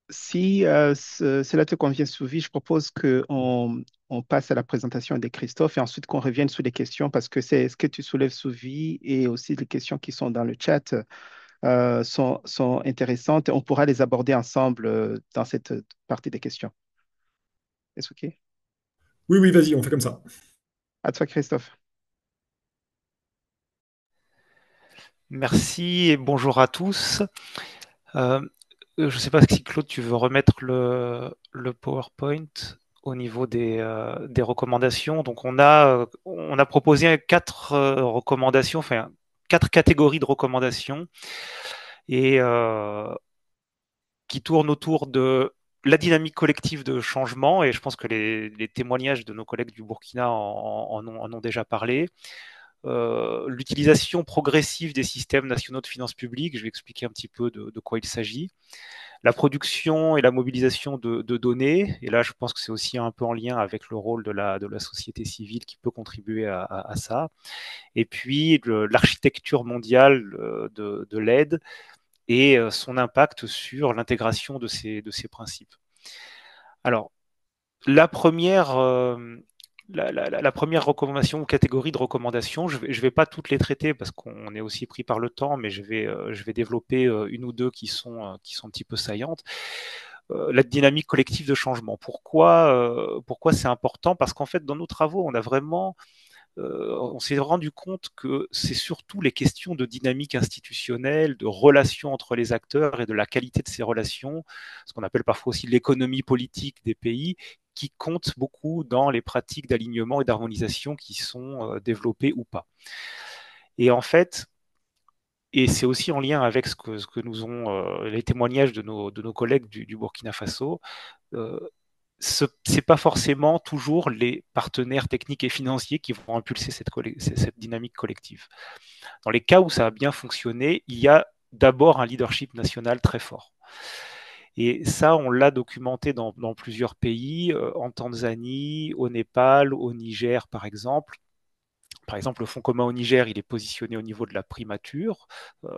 Si cela te convient, Souvi, je propose qu'on passe à la présentation de Christophe et ensuite qu'on revienne sur les questions parce que c'est ce que tu soulèves, Souvi, et aussi les questions qui sont dans le chat sont intéressantes. On pourra les aborder ensemble dans cette partie des questions. Est-ce OK? Oui, vas-y, on fait comme ça. À toi, Christophe. Merci et bonjour à tous. Je ne sais pas si Claude, tu veux remettre le PowerPoint au niveau des recommandations. Donc on a proposé 4 recommandations, enfin 4 catégories de recommandations et qui tournent autour de la dynamique collective de changement, et je pense que les témoignages de nos collègues du Burkina en ont déjà parlé. l'utilisation progressive des systèmes nationaux de finances publiques, je vais expliquer un petit peu de quoi il s'agit, la production et la mobilisation de données, et là je pense que c'est aussi un peu en lien avec le rôle de la société civile qui peut contribuer à ça, et puis l'architecture mondiale de l'aide et son impact sur l'intégration de ces principes. Alors, la première, la première recommandation ou catégorie de recommandations, je vais pas toutes les traiter parce qu'on est aussi pris par le temps, mais je vais développer une ou deux qui sont un petit peu saillantes. La dynamique collective de changement. Pourquoi c'est important? Parce qu'en fait, dans nos travaux, on s'est rendu compte que c'est surtout les questions de dynamique institutionnelle, de relations entre les acteurs et de la qualité de ces relations, ce qu'on appelle parfois aussi l'économie politique des pays, qui comptent beaucoup dans les pratiques d'alignement et d'harmonisation qui sont développées ou pas. Et en fait, et c'est aussi en lien avec ce que nous ont les témoignages de nos collègues du Burkina Faso, euh, ce n'est pas forcément toujours les partenaires techniques et financiers qui vont impulser cette dynamique collective. Dans les cas où ça a bien fonctionné, il y a d'abord un leadership national très fort. Et ça, on l'a documenté dans plusieurs pays, en Tanzanie, au Népal, au Niger, par exemple. Par exemple, le Fonds commun au Niger, il est positionné au niveau de la primature.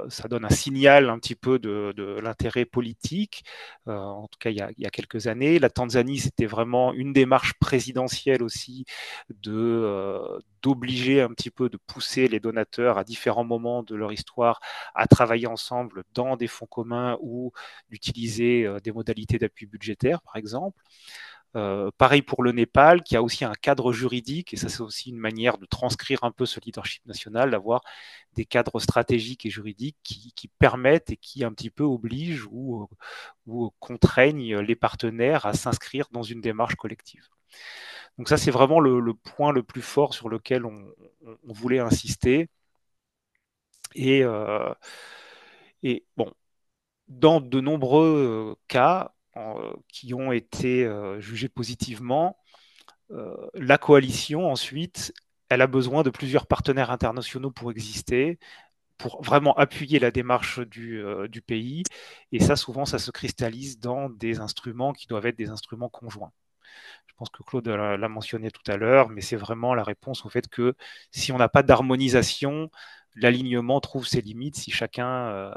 Ça donne un signal un petit peu de l'intérêt politique, en tout cas il y a quelques années. La Tanzanie, c'était vraiment une démarche présidentielle aussi d'obliger un petit peu, de pousser les donateurs à différents moments de leur histoire à travailler ensemble dans des fonds communs ou d'utiliser des modalités d'appui budgétaire, par exemple. Pareil pour le Népal, qui a aussi un cadre juridique, et ça c'est aussi une manière de transcrire un peu ce leadership national, d'avoir des cadres stratégiques et juridiques qui permettent et qui un petit peu obligent ou contraignent les partenaires à s'inscrire dans une démarche collective. Donc ça c'est vraiment le point le plus fort sur lequel on voulait insister. Et, bon, dans de nombreux cas qui ont été jugés positivement, la coalition, ensuite, elle a besoin de plusieurs partenaires internationaux pour exister, pour vraiment appuyer la démarche du pays. Et ça, souvent, ça se cristallise dans des instruments qui doivent être des instruments conjoints. Je pense que Claude l'a mentionné tout à l'heure, mais c'est vraiment la réponse au fait que si on n'a pas d'harmonisation, l'alignement trouve ses limites si chacun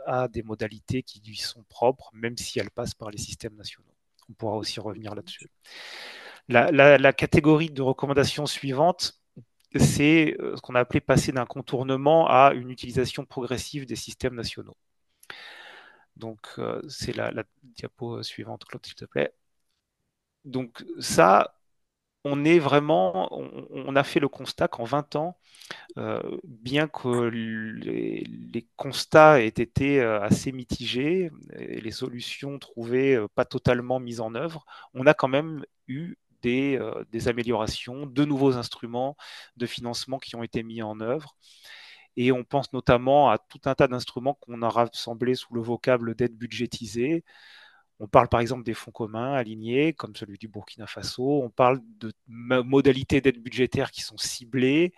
a des modalités qui lui sont propres, même si elles passent par les systèmes nationaux. On pourra aussi revenir là-dessus. La catégorie de recommandations suivante, c'est ce qu'on a appelé passer d'un contournement à une utilisation progressive des systèmes nationaux. Donc, c'est la diapo suivante, Claude, s'il te plaît. Donc, ça, on a fait le constat qu'en 20 ans, bien que les constats aient été assez mitigés et les solutions trouvées pas totalement mises en œuvre, on a quand même eu des améliorations, de nouveaux instruments de financement qui ont été mis en œuvre. Et on pense notamment à tout un tas d'instruments qu'on a rassemblés sous le vocable d'aide budgétisée. On parle par exemple des fonds communs alignés, comme celui du Burkina Faso. On parle de modalités d'aide budgétaire qui sont ciblées.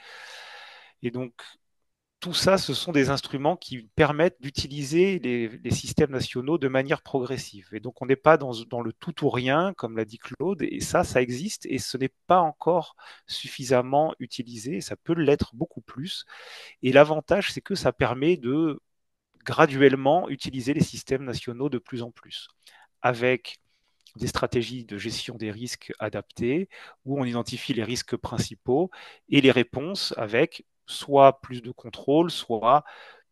Et donc, tout ça, ce sont des instruments qui permettent d'utiliser les systèmes nationaux de manière progressive. Et donc, on n'est pas dans le tout ou rien, comme l'a dit Claude, et ça existe, et ce n'est pas encore suffisamment utilisé, ça peut l'être beaucoup plus. Et l'avantage, c'est que ça permet de graduellement utiliser les systèmes nationaux de plus en plus, avec des stratégies de gestion des risques adaptées, où on identifie les risques principaux et les réponses avec soit plus de contrôle, soit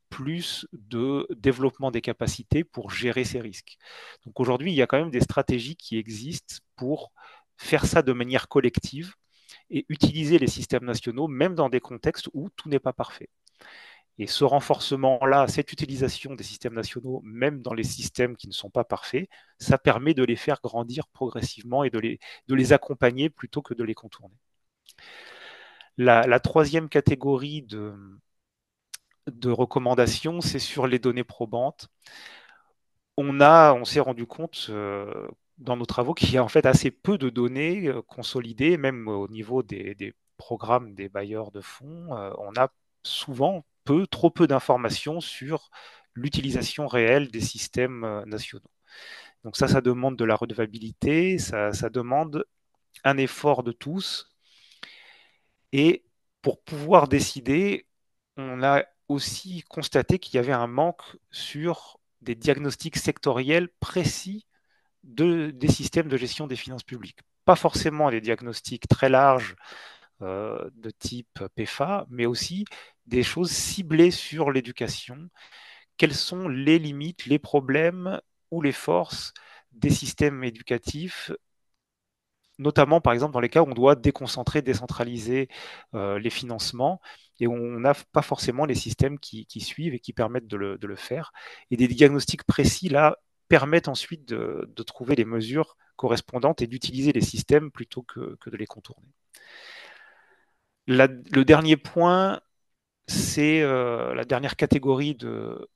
plus de développement des capacités pour gérer ces risques. Donc aujourd'hui, il y a quand même des stratégies qui existent pour faire ça de manière collective et utiliser les systèmes nationaux, même dans des contextes où tout n'est pas parfait. Et ce renforcement-là, cette utilisation des systèmes nationaux, même dans les systèmes qui ne sont pas parfaits, ça permet de les faire grandir progressivement et de les accompagner plutôt que de les contourner. La troisième catégorie de recommandations, c'est sur les données probantes. On s'est rendu compte dans nos travaux qu'il y a en fait assez peu de données consolidées, même au niveau des programmes des bailleurs de fonds, on a souvent trop peu d'informations sur l'utilisation réelle des systèmes nationaux. Donc ça demande de la redevabilité, ça demande un effort de tous. Et pour pouvoir décider, on a aussi constaté qu'il y avait un manque sur des diagnostics sectoriels précis des systèmes de gestion des finances publiques. Pas forcément des diagnostics très larges de type PFA, mais aussi des choses ciblées sur l'éducation. Quelles sont les limites, les problèmes ou les forces des systèmes éducatifs, notamment par exemple dans les cas où on doit déconcentrer, décentraliser les financements et où on n'a pas forcément les systèmes qui suivent et qui permettent de le faire. Et des diagnostics précis, là, permettent ensuite de trouver les mesures correspondantes et d'utiliser les systèmes plutôt que de les contourner. Le dernier point, c'est la dernière catégorie de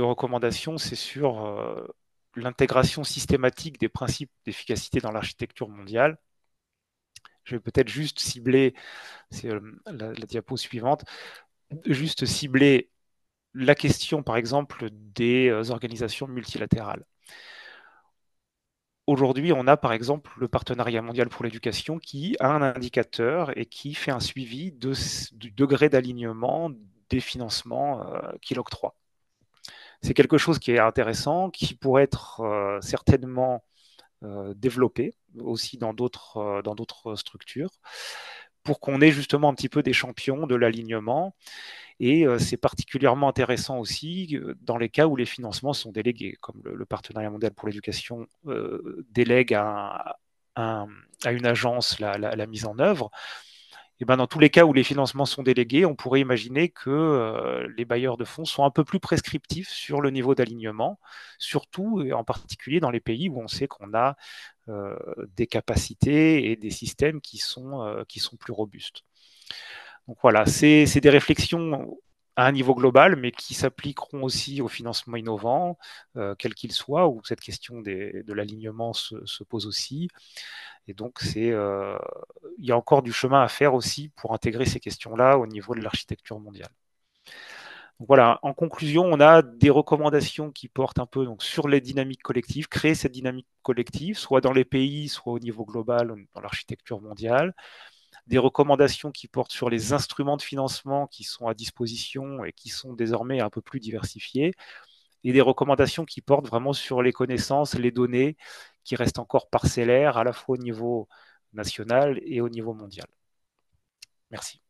recommandations, c'est sur l'intégration systématique des principes d'efficacité dans l'architecture mondiale. Je vais peut-être juste cibler, c'est la diapo suivante, juste cibler la question, par exemple, des organisations multilatérales. Aujourd'hui, on a par exemple le Partenariat mondial pour l'éducation qui a un indicateur et qui fait un suivi du degré d'alignement des financements qu'il octroie. C'est quelque chose qui est intéressant, qui pourrait être certainement développé aussi dans d'autres structures pour qu'on ait justement un petit peu des champions de l'alignement. Et c'est particulièrement intéressant aussi dans les cas où les financements sont délégués, comme le Partenariat mondial pour l'éducation délègue à une agence la mise en œuvre. Et ben dans tous les cas où les financements sont délégués, on pourrait imaginer que les bailleurs de fonds sont un peu plus prescriptifs sur le niveau d'alignement, surtout et en particulier dans les pays où on sait qu'on a des capacités et des systèmes qui sont plus robustes. Donc voilà, c'est des réflexions à un niveau global, mais qui s'appliqueront aussi au financement innovant, quel qu'il soit, où cette question de l'alignement se pose aussi. Et donc, il y a encore du chemin à faire aussi pour intégrer ces questions-là au niveau de l'architecture mondiale. Donc voilà, en conclusion, on a des recommandations qui portent un peu donc, sur les dynamiques collectives, créer cette dynamique collective, soit dans les pays, soit au niveau global, dans l'architecture mondiale. Des recommandations qui portent sur les instruments de financement qui sont à disposition et qui sont désormais un peu plus diversifiés, et des recommandations qui portent vraiment sur les connaissances, les données, qui restent encore parcellaires à la fois au niveau national et au niveau mondial. Merci.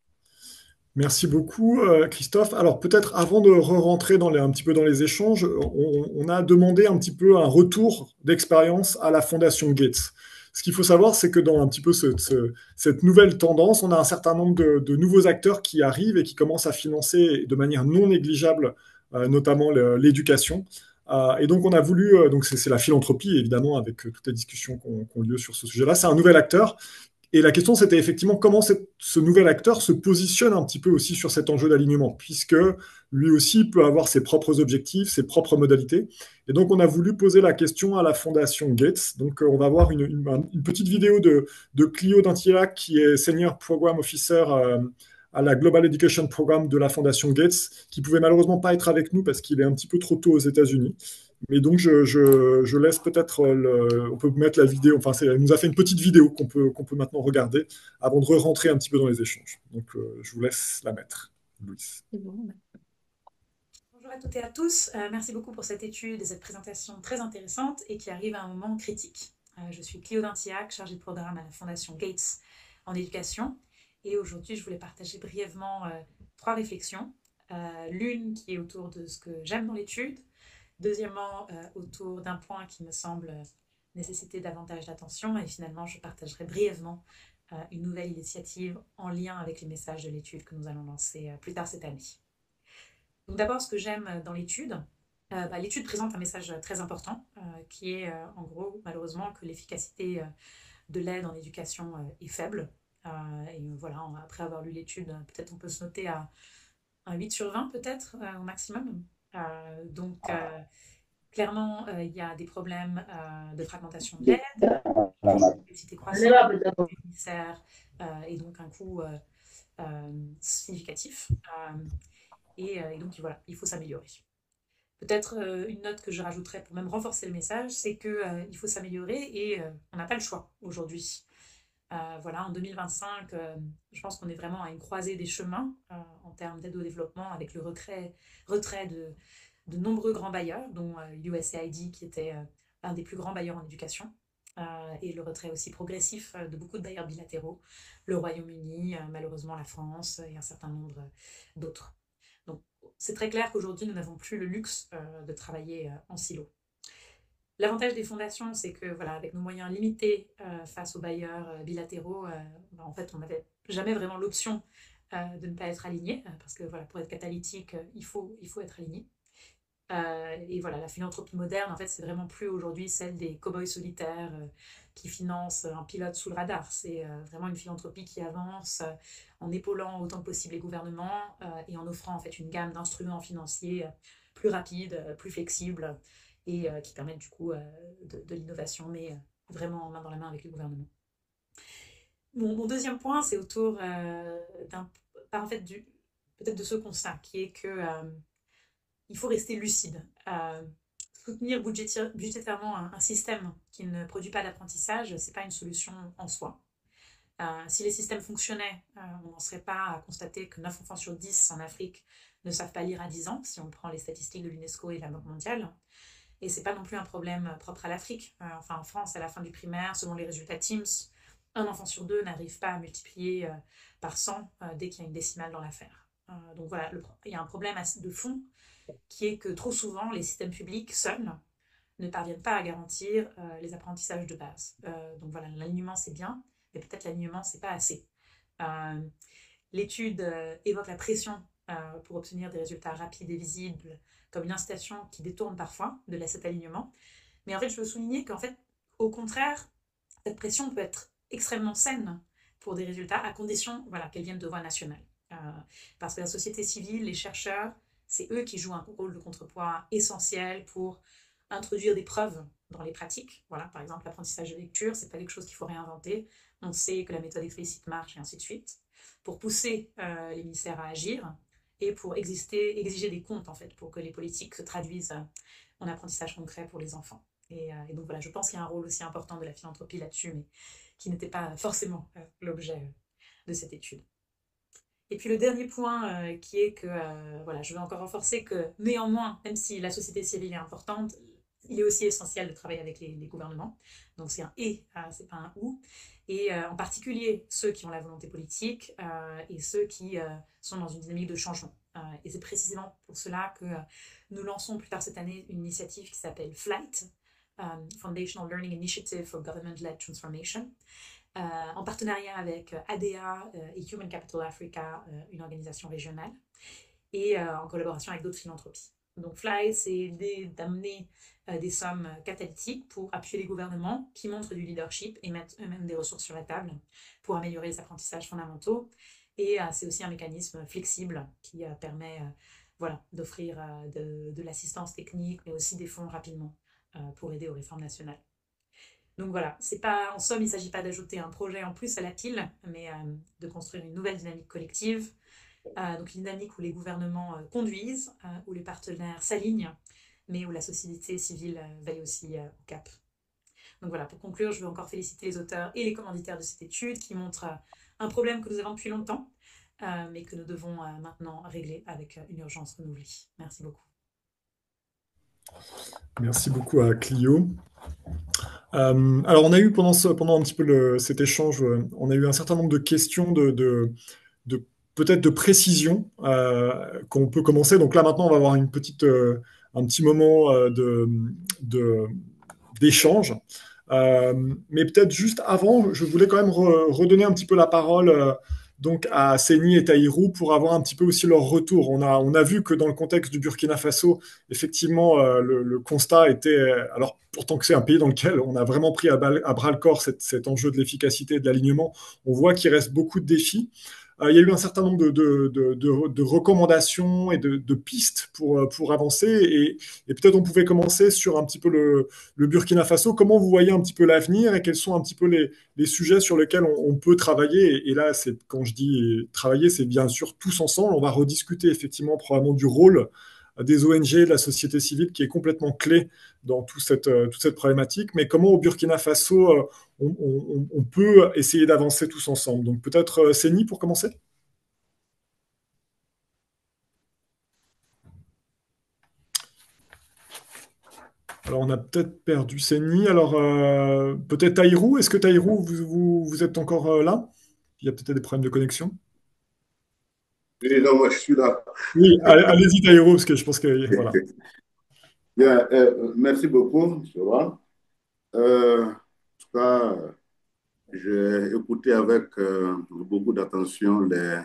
Merci beaucoup, Christophe. Alors peut-être avant de rentrer un petit peu dans les échanges, on a demandé un petit peu un retour d'expérience à la Fondation Gates. Ce qu'il faut savoir, c'est que dans un petit peu cette nouvelle tendance, on a un certain nombre de nouveaux acteurs qui arrivent et qui commencent à financer de manière non négligeable, notamment l'éducation. Et donc on a voulu, donc c'est la philanthropie évidemment, avec toutes les discussions qui ont lieu sur ce sujet-là. C'est un nouvel acteur. Et la question, c'était effectivement comment ce nouvel acteur se positionne un petit peu aussi sur cet enjeu d'alignement, puisque lui aussi peut avoir ses propres objectifs, ses propres modalités. Et donc, on a voulu poser la question à la Fondation Gates. Donc, on va voir une petite vidéo de Clio Dantillac, qui est Senior Program Officer à la Global Education Program de la Fondation Gates, qui pouvait malheureusement pas être avec nous parce qu'il est un petit peu trop tôt aux États-Unis. Mais donc, je laisse peut-être, on peut mettre la vidéo, enfin, elle nous a fait une petite vidéo qu'on peut maintenant regarder avant de rentrer un petit peu dans les échanges. Donc, je vous laisse la mettre, Louise. C'est bon. Bonjour à toutes et à tous. Merci beaucoup pour cette étude et cette présentation très intéressante et qui arrive à un moment critique. Je suis Clio Dantillac, chargée de programme à la Fondation Gates en éducation. Et aujourd'hui, je voulais partager brièvement 3 réflexions. L'une qui est autour de ce que j'aime dans l'étude. Deuxièmement, autour d'un point qui me semble nécessiter davantage d'attention. Et finalement, je partagerai brièvement une nouvelle initiative en lien avec les messages de l'étude que nous allons lancer plus tard cette année. Donc d'abord, ce que j'aime dans l'étude, l'étude présente un message très important qui est en gros, malheureusement, que l'efficacité de l'aide en éducation est faible. Et voilà, après avoir lu l'étude, peut-être on peut se noter à un 8 sur 20 peut-être au maximum. Donc Clairement, il y a des problèmes de fragmentation de l'aide, une complexité croissante des ministères et donc un coût significatif. Et donc voilà, il faut s'améliorer. Peut-être une note que je rajouterais pour même renforcer le message, c'est qu'il faut s'améliorer et on n'a pas le choix aujourd'hui. Voilà, en 2025, je pense qu'on est vraiment à une croisée des chemins en termes d'aide au développement avec le retrait de nombreux grands bailleurs, dont USAID qui était un des plus grands bailleurs en éducation, et le retrait aussi progressif de beaucoup de bailleurs bilatéraux, le Royaume-Uni, malheureusement la France et un certain nombre d'autres. Donc c'est très clair qu'aujourd'hui nous n'avons plus le luxe de travailler en silo. L'avantage des fondations, c'est que voilà, avec nos moyens limités face aux bailleurs bilatéraux, en fait, on n'avait jamais vraiment l'option de ne pas être aligné, parce que voilà, pour être catalytique, il faut être aligné. Et voilà, la philanthropie moderne, en fait, c'est vraiment plus aujourd'hui celle des cow-boys solitaires qui financent un pilote sous le radar. C'est vraiment une philanthropie qui avance en épaulant autant que possible les gouvernements et en offrant en fait une gamme d'instruments financiers plus rapides, plus flexibles et qui permettent du coup de l'innovation, mais vraiment main dans la main avec les gouvernements. Mon deuxième point, c'est autour en fait, peut-être de ce constat, qui est que il faut rester lucide. Soutenir budgétairement un système qui ne produit pas d'apprentissage, ce n'est pas une solution en soi. Si les systèmes fonctionnaient, on n'en serait pas à constater que 9 enfants sur 10 en Afrique ne savent pas lire à 10 ans, si on prend les statistiques de l'UNESCO et de la Banque mondiale. Et ce n'est pas non plus un problème propre à l'Afrique. Enfin, en France, à la fin du primaire, selon les résultats TIMSS, un enfant sur 2 n'arrive pas à multiplier par 100 dès qu'il y a une décimale dans l'affaire. Donc voilà, il y a un problème de fond qui est que trop souvent, les systèmes publics seuls ne parviennent pas à garantir les apprentissages de base. Donc voilà, l'alignement c'est bien, mais peut-être l'alignement c'est pas assez. L'étude évoque la pression pour obtenir des résultats rapides et visibles comme une incitation qui détourne parfois de cet alignement. Mais en fait, je veux souligner qu'en fait, au contraire, cette pression peut être extrêmement saine pour des résultats à condition voilà, qu'elle vienne de voie nationale. Parce que la société civile, les chercheurs, c'est eux qui jouent un rôle de contrepoids essentiel pour introduire des preuves dans les pratiques. Voilà, par exemple, l'apprentissage de lecture, c'est pas quelque chose qu'il faut réinventer. On sait que la méthode explicite marche et ainsi de suite. Pour pousser les ministères à agir et pour exiger des comptes, en fait, pour que les politiques se traduisent en apprentissage concret pour les enfants. Et donc voilà, je pense qu'il y a un rôle aussi important de la philanthropie là-dessus, mais qui n'était pas forcément l'objet de cette étude. Et puis le dernier point qui est que, voilà, je veux encore renforcer que néanmoins, même si la société civile est importante, il est aussi essentiel de travailler avec les gouvernements. Donc c'est un « et », c'est pas un « ou ». Et en particulier ceux qui ont la volonté politique et ceux qui sont dans une dynamique de changement. Et c'est précisément pour cela que nous lançons plus tard cette année une initiative qui s'appelle FLIGHT, Foundational Learning Initiative for Government-Led Transformation, en partenariat avec ADA et Human Capital Africa, une organisation régionale, et en collaboration avec d'autres philanthropies. Donc FLIGHT, c'est l'idée d'amener des sommes catalytiques pour appuyer les gouvernements qui montrent du leadership et mettent eux-mêmes des ressources sur la table pour améliorer les apprentissages fondamentaux. Et c'est aussi un mécanisme flexible qui permet voilà, d'offrir de l'assistance technique, mais aussi des fonds rapidement pour aider aux réformes nationales. Donc voilà, c'est pas, en somme, il ne s'agit pas d'ajouter un projet en plus à la pile, mais de construire une nouvelle dynamique collective. Donc une dynamique où les gouvernements conduisent, où les partenaires s'alignent, mais où la société civile veille aussi au cap. Donc voilà, pour conclure, je veux encore féliciter les auteurs et les commanditaires de cette étude qui montrent un problème que nous avons depuis longtemps, mais que nous devons maintenant régler avec une urgence renouvelée. Merci beaucoup. Merci beaucoup à Clio. Alors, on a eu pendant un petit peu cet échange, on a eu un certain nombre de questions peut-être de précision qu'on peut commencer. Donc là, maintenant, on va avoir un petit moment d'échange. Mais peut-être juste avant, je voulais quand même redonner un petit peu la parole donc à Séni et Tahirou pour avoir un petit peu aussi leur retour. On a vu que dans le contexte du Burkina Faso, effectivement, le constat était, alors pourtant que c'est un pays dans lequel on a vraiment pris à bras le corps cet enjeu de l'efficacité et de l'alignement, on voit qu'il reste beaucoup de défis. il y a eu un certain nombre de recommandations et de pistes pour avancer. Et peut-être on pouvait commencer sur un petit peu le Burkina Faso. Comment vous voyez un petit peu l'avenir et quels sont un petit peu les sujets sur lesquels on peut travailler? Et là, quand je dis travailler, c'est bien sûr tous ensemble. On va rediscuter effectivement probablement du rôle des ONG, de la société civile, qui est complètement clé dans toute cette problématique. Mais comment au Burkina Faso, on peut essayer d'avancer tous ensemble? Donc peut-être Séni pour commencer? Alors on a peut-être perdu Séni. Alors peut-être Taïrou. Est-ce que Taïrou, vous êtes encore là? Il y a peut-être des problèmes de connexion. Oui, non, moi je suis là. Oui, allez-y Taïrou, parce que je pense que voilà. Bien, merci beaucoup, tu vois. En tout cas, j'ai écouté avec beaucoup d'attention les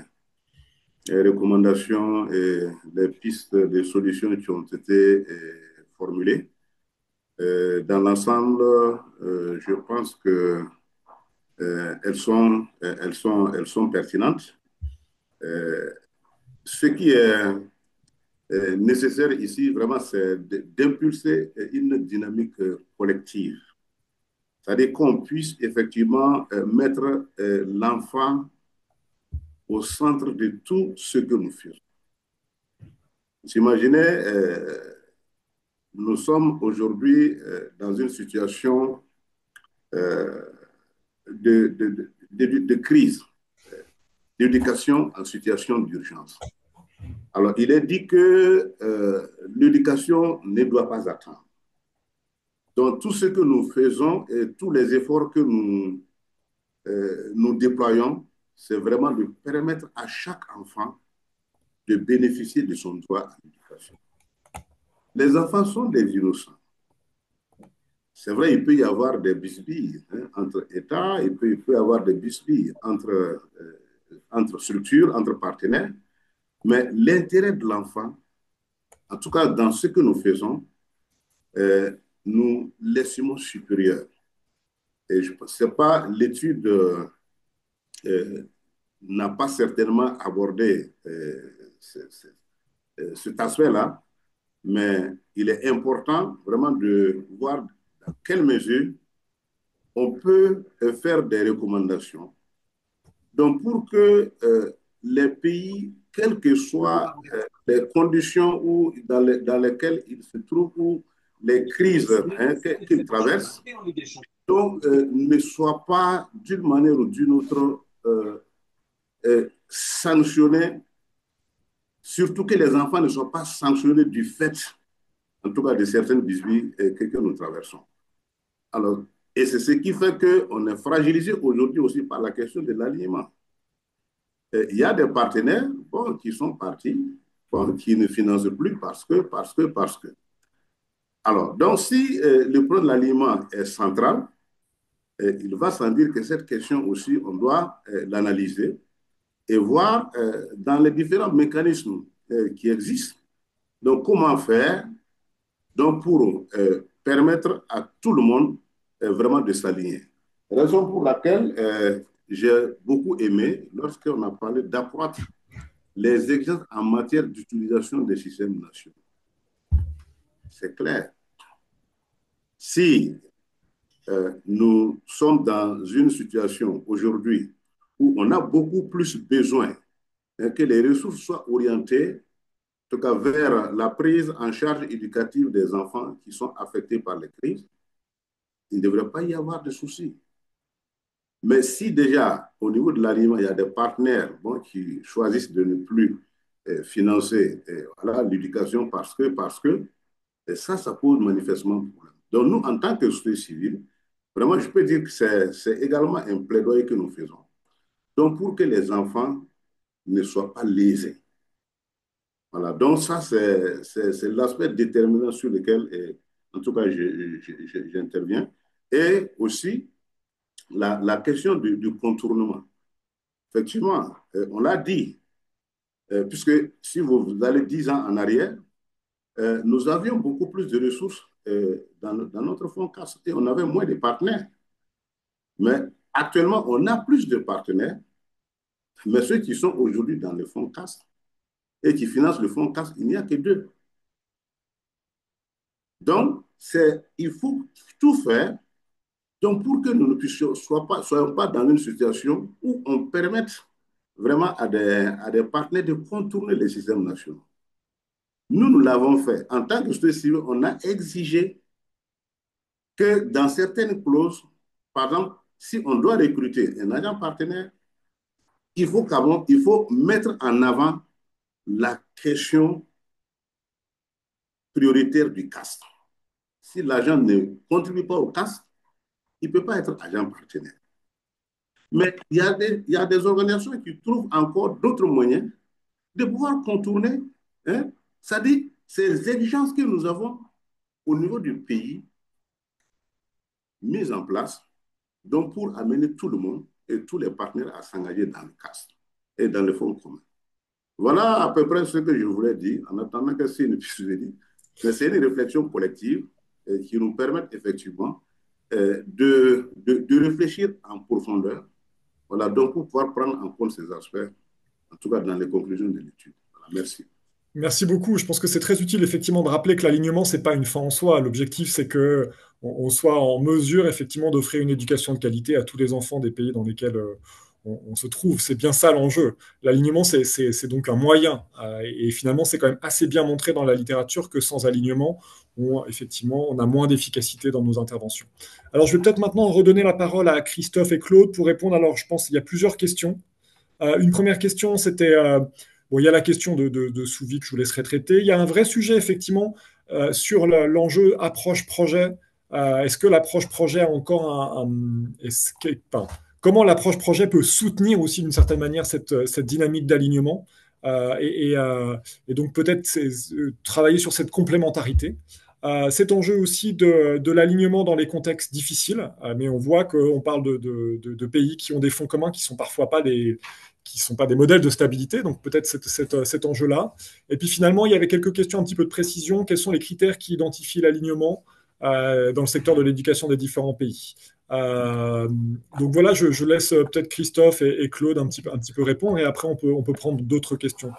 recommandations et les pistes de solutions qui ont été formulées. Dans l'ensemble, je pense que elles sont pertinentes. Ce qui est nécessaire ici, vraiment, c'est d'impulser une dynamique collective. C'est-à-dire qu'on puisse effectivement mettre l'enfant au centre de tout ce que nous faisons. Vous imaginez, nous sommes aujourd'hui dans une situation euh, de crise, d'éducation en situation d'urgence. Alors, il est dit que l'éducation ne doit pas attendre. Donc, tout ce que nous faisons et tous les efforts que nous déployons, c'est vraiment de permettre à chaque enfant de bénéficier de son droit à l'éducation. Les enfants sont des innocents. C'est vrai, il peut y avoir des bisbilles entre États, il peut y avoir des bisbilles entre structures, entre partenaires, mais l'intérêt de l'enfant, en tout cas dans ce que nous faisons, nous l'estimons supérieur. Et je ne sais pas, l'étude n'a pas certainement abordé cet aspect-là, mais il est important vraiment de voir dans quelle mesure on peut faire des recommandations. Donc, pour que les pays, quelles que soient les conditions dans lesquelles ils se trouvent, ou les crises qu'ils traversent, donc, ne soient pas d'une manière ou d'une autre sanctionnés, surtout que les enfants ne soient pas sanctionnés du fait, en tout cas, de certaines bisbilles que nous traversons. Alors, et c'est ce qui fait qu'on est fragilisé aujourd'hui aussi par la question de l'alignement. Il y a des partenaires qui sont partis, qui ne financent plus parce que. Alors, donc, si le problème de l'alignement est central, il va sans dire que cette question aussi, on doit l'analyser et voir dans les différents mécanismes qui existent, donc comment faire donc pour permettre à tout le monde vraiment de s'aligner. Raison pour laquelle j'ai beaucoup aimé lorsqu'on a parlé d'accroître les exigences en matière d'utilisation des systèmes nationaux. C'est clair. Si nous sommes dans une situation aujourd'hui où on a beaucoup plus besoin que les ressources soient orientées, en tout cas vers la prise en charge éducative des enfants qui sont affectés par les crises, il ne devrait pas y avoir de soucis. Mais si déjà, au niveau de l'aliment, il y a des partenaires qui choisissent de ne plus financer l'éducation parce que, et ça pose manifestement problème. Donc nous, en tant que société civile, vraiment, je peux dire que c'est également un plaidoyer que nous faisons. Donc pour que les enfants ne soient pas lésés. Voilà, donc ça, c'est l'aspect déterminant sur lequel, en tout cas, j'interviens. Et aussi, la question du contournement. Effectivement, on l'a dit, puisque si vous allez 10 ans en arrière, nous avions beaucoup plus de ressources dans notre fonds CAS et on avait moins de partenaires. Mais actuellement, on a plus de partenaires, Mais ceux qui sont aujourd'hui dans le fonds CAST et qui financent le fonds CAST, il n'y a que deux. Donc, il faut tout faire donc pour que nous ne soyons pas dans une situation où on permette vraiment à des partenaires de contourner les systèmes nationaux. Nous l'avons fait. En tant que société civile, on a exigé que dans certaines clauses, par exemple, si on doit recruter un agent partenaire, il faut mettre en avant la question prioritaire du caste. Si l'agent ne contribue pas au caste, il ne peut pas être agent partenaire. Mais il y a des organisations qui trouvent encore d'autres moyens de pouvoir contourner, hein, c'est-à-dire ces exigences que nous avons au niveau du pays mises en place, donc pour amener tout le monde et tous les partenaires à s'engager dans le caste et dans le fonds commun. Voilà à peu près ce que je voulais dire, en attendant que c'est une puisse dire. Mais c'est une réflexion collective qui nous permet effectivement de réfléchir en profondeur, voilà, donc pour pouvoir prendre en compte ces aspects, en tout cas dans les conclusions de l'étude. Voilà, merci. Merci beaucoup. Je pense que c'est très utile effectivement de rappeler que l'alignement, c'est pas une fin en soi. L'objectif, c'est que on soit en mesure effectivement d'offrir une éducation de qualité à tous les enfants des pays dans lesquels on se trouve. C'est bien ça l'enjeu. L'alignement, c'est donc un moyen. Et finalement, c'est quand même assez bien montré dans la littérature que sans alignement, effectivement, on a moins d'efficacité dans nos interventions. Alors, je vais peut-être maintenant redonner la parole à Christophe et Claude pour répondre. Alors, je pense qu'il y a plusieurs questions. Une première question, c'était, bon, il y a la question de Souvi que je vous laisserai traiter. Il y a un vrai sujet, effectivement, sur l'enjeu approche-projet. Est-ce que l'approche projet a encore enfin, comment l'approche projet peut soutenir aussi d'une certaine manière cette dynamique d'alignement et donc peut-être travailler sur cette complémentarité. Cet enjeu aussi de l'alignement dans les contextes difficiles, mais on voit qu'on parle de pays qui ont des fonds communs qui sont parfois pas des modèles de stabilité, donc peut-être cet enjeu-là. Et puis finalement, il y avait quelques questions un petit peu de précision. Quels sont les critères qui identifient l'alignement dans le secteur de l'éducation des différents pays? Donc voilà, je laisse peut-être Christophe et Claude un petit peu répondre, et après on peut prendre d'autres questions.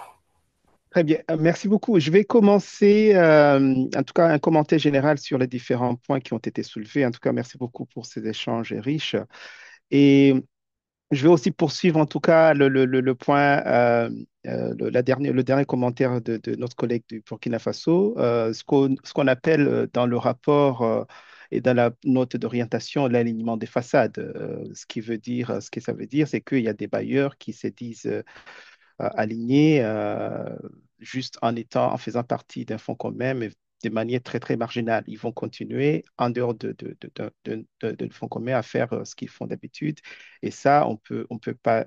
Très bien, merci beaucoup. Je vais commencer, en tout cas, un commentaire général sur les différents points qui ont été soulevés. En tout cas, merci beaucoup pour ces échanges riches. Et je vais aussi poursuivre, en tout cas, le point, le dernier commentaire de notre collègue du Burkina Faso, ce qu'on appelle dans le rapport et dans la note d'orientation l'alignement des façades. Ce que ça veut dire, c'est qu'il y a des bailleurs qui se disent alignés juste en faisant partie d'un fonds commun, mais de manière très, très marginale. Ils vont continuer en dehors de fonds commun à faire ce qu'ils font d'habitude. Et ça, on peut pas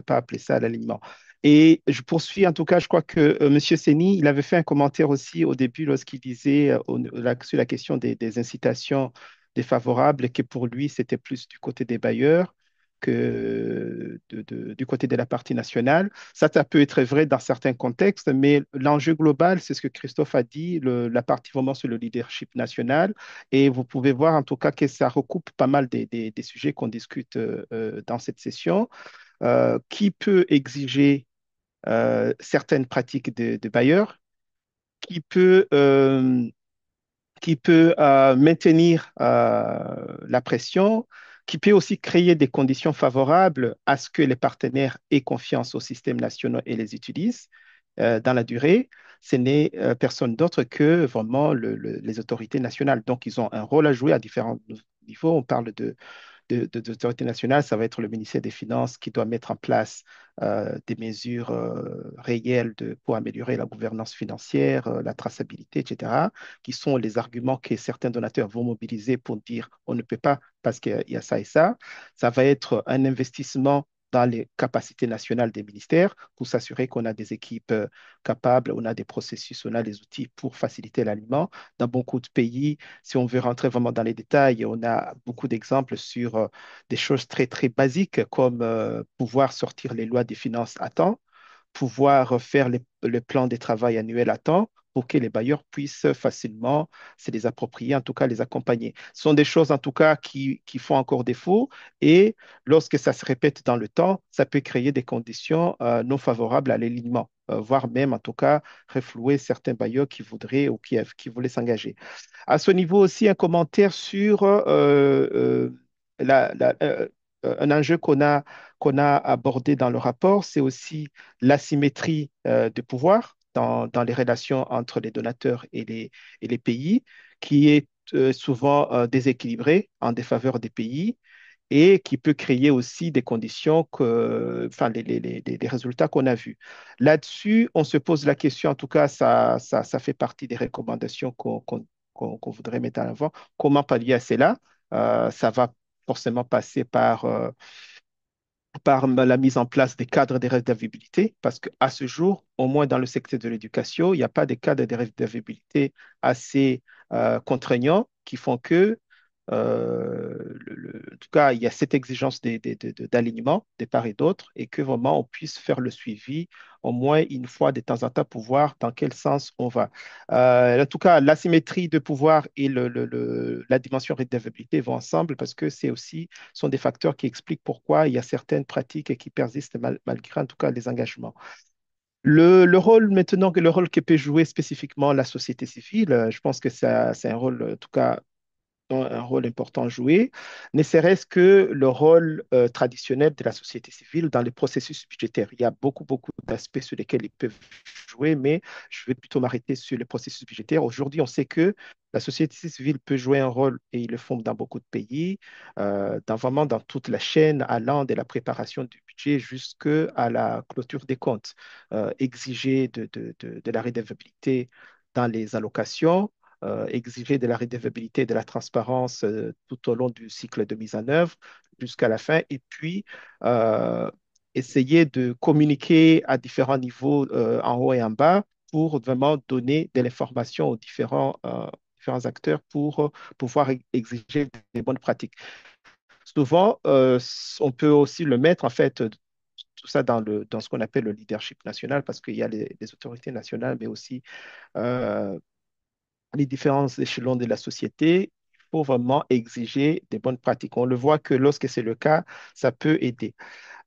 appeler ça l'alignement. Et je poursuis, en tout cas, je crois que M. Seni, il avait fait un commentaire aussi au début lorsqu'il disait sur la question des incitations défavorables, que pour lui, c'était plus du côté des bailleurs que du côté de la partie nationale. Ça peut être vrai dans certains contextes, mais l'enjeu global, c'est ce que Christophe a dit, la partie vraiment sur le leadership national. Et vous pouvez voir en tout cas que ça recoupe pas mal des sujets qu'on discute dans cette session. Qui peut exiger certaines pratiques de bailleurs? Qui peut maintenir la pression, qui peut aussi créer des conditions favorables à ce que les partenaires aient confiance aux systèmes nationaux et les utilisent dans la durée. Ce n'est personne d'autre que vraiment les autorités nationales. Donc, ils ont un rôle à jouer à différents niveaux. On parle d'autorité nationale, ça va être le ministère des Finances qui doit mettre en place des mesures réelles pour améliorer la gouvernance financière, la traçabilité, etc., qui sont les arguments que certains donateurs vont mobiliser pour dire on ne peut pas parce qu'il y a ça et ça. Ça va être un investissement dans les capacités nationales des ministères pour s'assurer qu'on a des équipes capables, on a des processus, on a les outils pour faciliter l'aliment. Dans beaucoup de pays, si on veut rentrer vraiment dans les détails, on a beaucoup d'exemples sur des choses très, très basiques comme pouvoir sortir les lois des finances à temps, pouvoir faire le plan des travail annuels à temps, pour que les bailleurs puissent facilement se les approprier, en tout cas les accompagner. Ce sont des choses, en tout cas, qui font encore défaut et lorsque ça se répète dans le temps, ça peut créer des conditions non favorables à l'alignement, voire même, en tout cas, reflouer certains bailleurs qui voudraient ou qui voulaient s'engager. À ce niveau aussi, un commentaire sur la- la- euh, un enjeu qu'on a abordé dans le rapport, c'est aussi l'asymétrie de pouvoir dans les relations entre les donateurs et les pays, qui est souvent déséquilibrée en défaveur des pays et qui peut créer aussi des conditions enfin, les résultats qu'on a vus. Là-dessus, on se pose la question, en tout cas, ça fait partie des recommandations qu'on voudrait mettre en avant. Comment pallier à cela? Ça va forcément passer par la mise en place des cadres de rédavabilité, parce qu'à ce jour, au moins dans le secteur de l'éducation, il n'y a pas de cadres de rédavabilité assez contraignants qui font que, en tout cas, il y a cette exigence d'alignement de part et d'autre et que vraiment on puisse faire le suivi au moins une fois de temps en temps pour voir dans quel sens on va. En tout cas, l'asymétrie de pouvoir et la dimension rédavabilité vont ensemble parce que c'est aussi sont des facteurs qui expliquent pourquoi il y a certaines pratiques qui persistent malgré en tout cas les engagements. Le rôle maintenant, le rôle que peut jouer spécifiquement la société civile, je pense que c'est un rôle, en tout cas, un rôle important à jouer, ne serait-ce que le rôle traditionnel de la société civile dans les processus budgétaires. Il y a beaucoup, beaucoup d'aspects sur lesquels ils peuvent jouer, mais je vais plutôt m'arrêter sur les processus budgétaires. Aujourd'hui, on sait que la société civile peut jouer un rôle, et ils le font dans beaucoup de pays, vraiment dans toute la chaîne, allant de la préparation du budget jusqu'à la clôture des comptes, exiger de la redevabilité dans les allocations, exiger de la redevabilité et de la transparence tout au long du cycle de mise en œuvre jusqu'à la fin, et puis euh, essayer de communiquer à différents niveaux en haut et en bas pour vraiment donner de l'information aux différents acteurs pour pouvoir exiger des bonnes pratiques. Souvent, on peut aussi le mettre en fait tout ça dans ce qu'on appelle le leadership national, parce qu'il y a les autorités nationales, mais aussi euh, les différents échelons de la société, il faut vraiment exiger des bonnes pratiques. On le voit que lorsque c'est le cas, ça peut aider.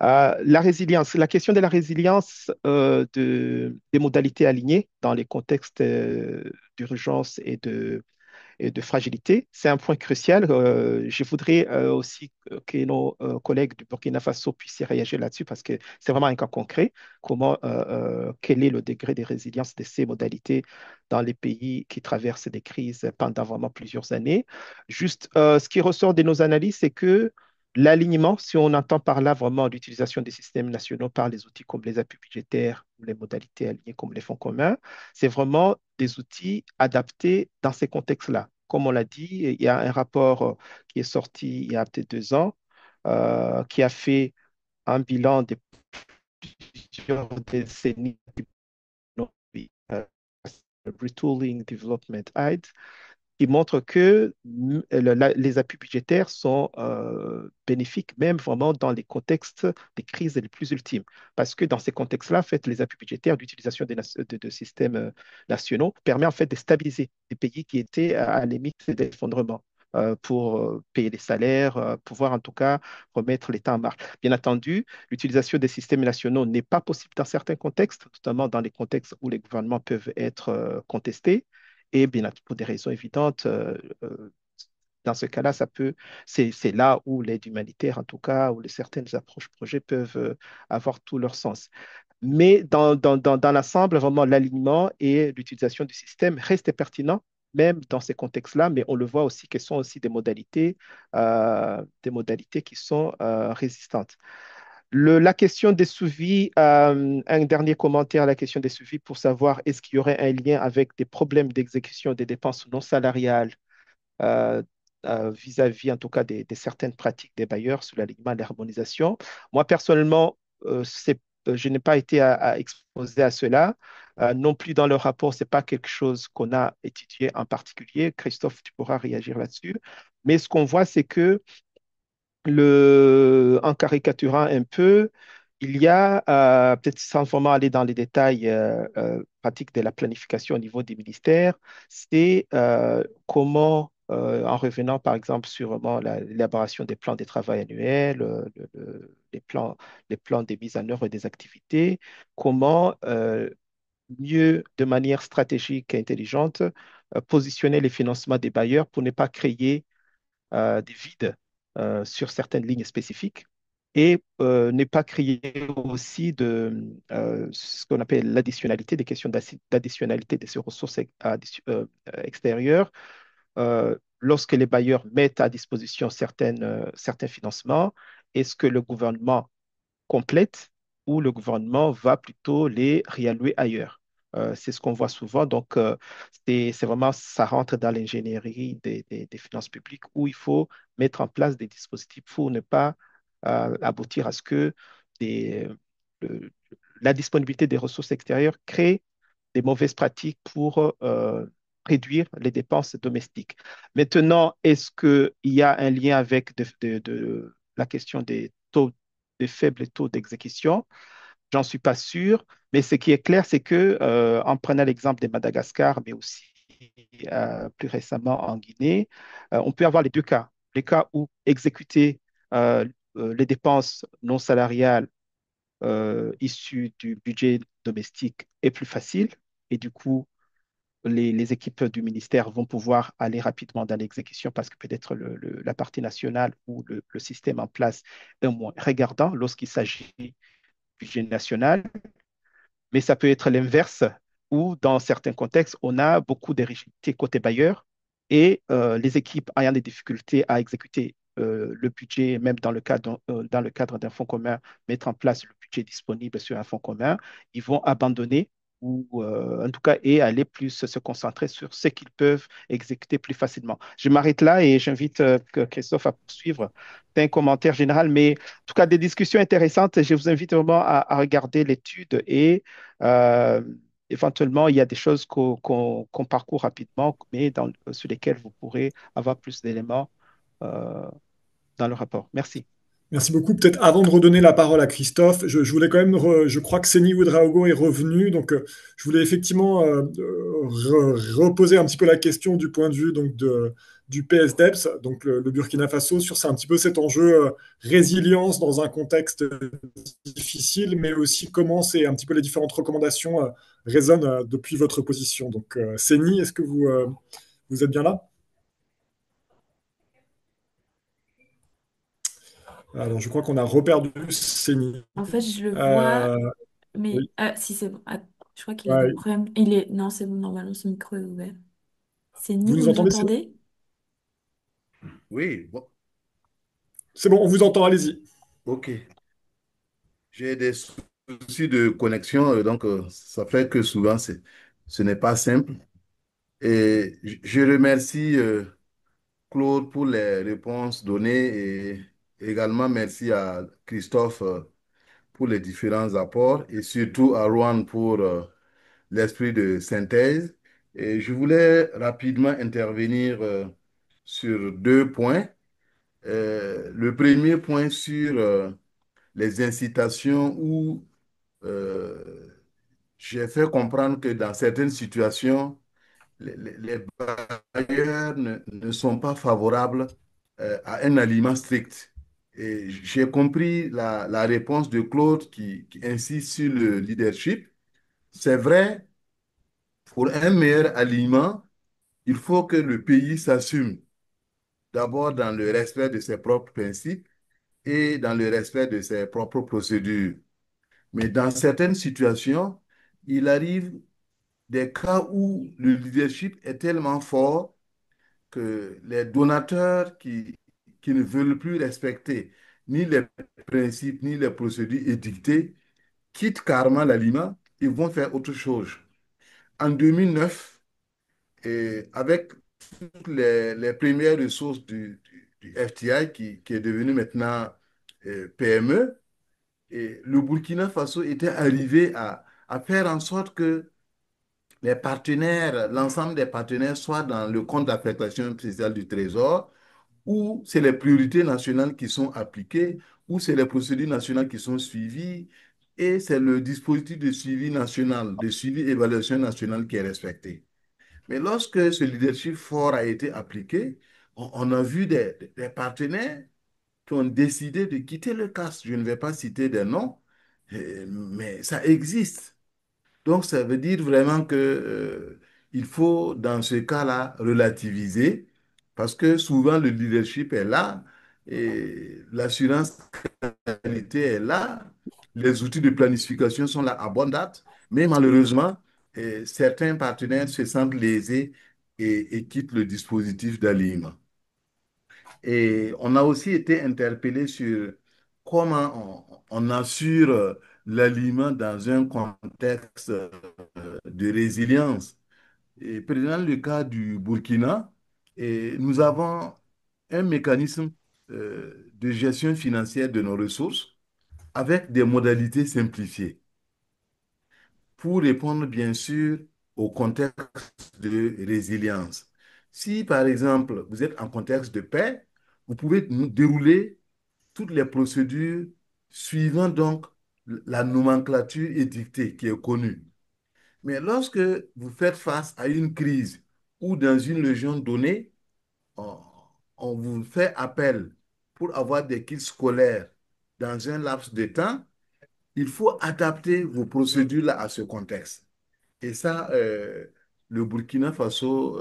La résilience, la question de la résilience des modalités alignées dans les contextes d'urgence et de fragilité. C'est un point crucial. Je voudrais aussi que nos collègues du Burkina Faso puissent y réagir là-dessus parce que c'est vraiment un cas concret. Quel est le degré de résilience de ces modalités dans les pays qui traversent des crises pendant vraiment plusieurs années? Juste, ce qui ressort de nos analyses, c'est que l'alignement, si on entend par là vraiment l'utilisation des systèmes nationaux par les outils comme les appuis budgétaires ou les modalités alignées comme les fonds communs, c'est vraiment des outils adaptés dans ces contextes-là. Comme on l'a dit, il y a un rapport qui est sorti il y a peut-être 2 ans qui a fait un bilan de plusieurs décennies euh, Retooling Development Aid, qui montre que les appuis budgétaires sont bénéfiques même vraiment dans les contextes des crises les plus ultimes. Parce que dans ces contextes-là, en fait, les appuis budgétaires d'utilisation de systèmes nationaux permet en fait de stabiliser des pays qui étaient à la limite d'effondrement. Pour payer les salaires, pouvoir en tout cas remettre l'État en marche. Bien entendu, l'utilisation des systèmes nationaux n'est pas possible dans certains contextes, notamment dans les contextes où les gouvernements peuvent être contestés. Et bien, pour des raisons évidentes, dans ce cas-là, c'est là où l'aide humanitaire, en tout cas, où certaines approches projets peuvent avoir tout leur sens. Mais dans l'ensemble, vraiment, l'alignement et l'utilisation du système restent pertinents, même dans ces contextes-là, mais on le voit aussi qu'elles sont aussi des modalités qui sont résistantes. La question des suivis, un dernier commentaire à la question des suivis pour savoir est-ce qu'il y aurait un lien avec des problèmes d'exécution des dépenses non salariales euh, vis-à-vis en tout cas des certaines pratiques des bailleurs sur l'alignement et l'harmonisation. Moi, personnellement, je n'ai pas été exposé à cela. Non plus dans le rapport, ce n'est pas quelque chose qu'on a étudié en particulier. Christophe, tu pourras réagir là-dessus. Mais ce qu'on voit, c'est que en caricaturant un peu, Il y a, peut-être sans vraiment aller dans les détails pratiques de la planification au niveau des ministères, c'est comment, en revenant par exemple sur vraiment l'élaboration des plans de travail annuels, les plans de mise en œuvre des activités, comment mieux, de manière stratégique et intelligente, positionner les financements des bailleurs pour ne pas créer des vides sur certaines lignes spécifiques et ne pas créer aussi ce qu'on appelle l'additionnalité, des questions d'additionnalité de ces ressources extérieures. Lorsque les bailleurs mettent à disposition certains financements, est-ce que le gouvernement complète ou le gouvernement va plutôt les réallouer ailleurs? C'est ce qu'on voit souvent. Donc, c'est vraiment, ça rentre dans l'ingénierie des finances publiques où il faut mettre en place des dispositifs pour ne pas aboutir à ce que des- le- la disponibilité des ressources extérieures crée des mauvaises pratiques pour réduire les dépenses domestiques. Maintenant, est-ce qu'il y a un lien avec la question des taux, des faibles taux d'exécution? J'en suis pas sûr, mais ce qui est clair, c'est que en prenant l'exemple de Madagascar, mais aussi plus récemment en Guinée, on peut avoir les deux cas. Les cas où exécuter euh, les dépenses non salariales issues du budget domestique est plus facile et du coup, les équipes du ministère vont pouvoir aller rapidement dans l'exécution parce que peut-être la partie nationale ou le système en place est moins regardant lorsqu'il s'agit du budget national, mais ça peut être l'inverse, où dans certains contextes, on a beaucoup de rigidité côté bailleur et les équipes ayant des difficultés à exécuter le budget, même dans le cadre d'un fonds commun, mettre en place le budget disponible sur un fonds commun, ils vont abandonner ou en tout cas et aller plus se concentrer sur ce qu'ils peuvent exécuter plus facilement. Je m'arrête là et j'invite Christophe à poursuivre. C'est un commentaire général, mais en tout cas des discussions intéressantes. Je vous invite vraiment à regarder l'étude et euh, éventuellement, il y a des choses qu'on parcourt rapidement, mais sur lesquelles vous pourrez avoir plus d'éléments euh, dans le rapport. Merci. Merci beaucoup. Peut-être avant de redonner la parole à Christophe, je voulais quand même, je crois que Seni Ouedraogo est revenu, donc je voulais effectivement reposer un petit peu la question du point de vue donc du PSDEPS, donc le Burkina Faso, sur un petit peu cet enjeu résilience dans un contexte difficile, mais aussi comment c'est un petit peu les différentes recommandations résonnent depuis votre position. Donc Seni, est-ce que vous êtes bien là? Alors je crois qu'on a reperdu Seni. En fait, je le vois, Euh, mais oui. si c'est bon. Ah, je crois qu'il a des Ouais. problèmes. Non, c'est bon, normalement, son micro est ouvert. C'est Vous ni, vous nous nous entendez? C'est entendez? Oui, bon, c'est bon, on vous entend, allez-y. ok. J'ai des soucis de connexion, donc ça fait que souvent ce n'est pas simple. Et je remercie Claude pour les réponses données et également merci à Christophe pour les différents apports et surtout à Rouen pour l'esprit de synthèse. Et je voulais rapidement intervenir sur deux points. Le premier point sur les incitations où j'ai fait comprendre que dans certaines situations, les bailleurs ne sont pas favorables à un aliment strict. Et j'ai compris la réponse de Claude qui insiste sur le leadership. C'est vrai, pour un meilleur aliment, il faut que le pays s'assume d'abord dans le respect de ses propres principes et dans le respect de ses propres procédures. Mais dans certaines situations, il arrive des cas où le leadership est tellement fort que les donateurs qui ne veulent plus respecter ni les principes ni les procédures édictées quittent carrément l'aliment et vont faire autre chose. En 2009, et avec toutes les premières ressources du FTI qui est devenu maintenant PME, et le Burkina Faso était arrivé à faire en sorte que les partenaires, l'ensemble des partenaires soient dans le compte d'affectation spéciale du Trésor où c'est les priorités nationales qui sont appliquées où c'est les procédures nationales qui sont suivies et c'est le dispositif de suivi national, de suivi et évaluation nationale qui est respecté. Mais lorsque ce leadership fort a été appliqué, on a vu des partenaires qui ont décidé de quitter le CAS. Je ne vais pas citer des noms, mais ça existe. Donc, ça veut dire vraiment que, il faut, dans ce cas-là, relativiser parce que souvent le leadership est là et l'assurance qualité est là, les outils de planification sont là à bonne date, mais malheureusement, certains partenaires se sentent lésés et quittent le dispositif d'alignement. Et on a aussi été interpellé sur comment on assure l'aliment dans un contexte de résilience. Et prenant le cas du Burkina, nous avons un mécanisme de gestion financière de nos ressources avec des modalités simplifiées pour répondre bien sûr au contexte de résilience. Si par exemple vous êtes en contexte de paix, vous pouvez dérouler toutes les procédures suivant donc la nomenclature édictée qui est connue. Mais lorsque vous faites face à une crise ou dans une région donnée, on, on vous fait appel pour avoir des kits scolaires dans un laps de temps, il faut adapter vos procédures là à ce contexte. Et ça, le Burkina Faso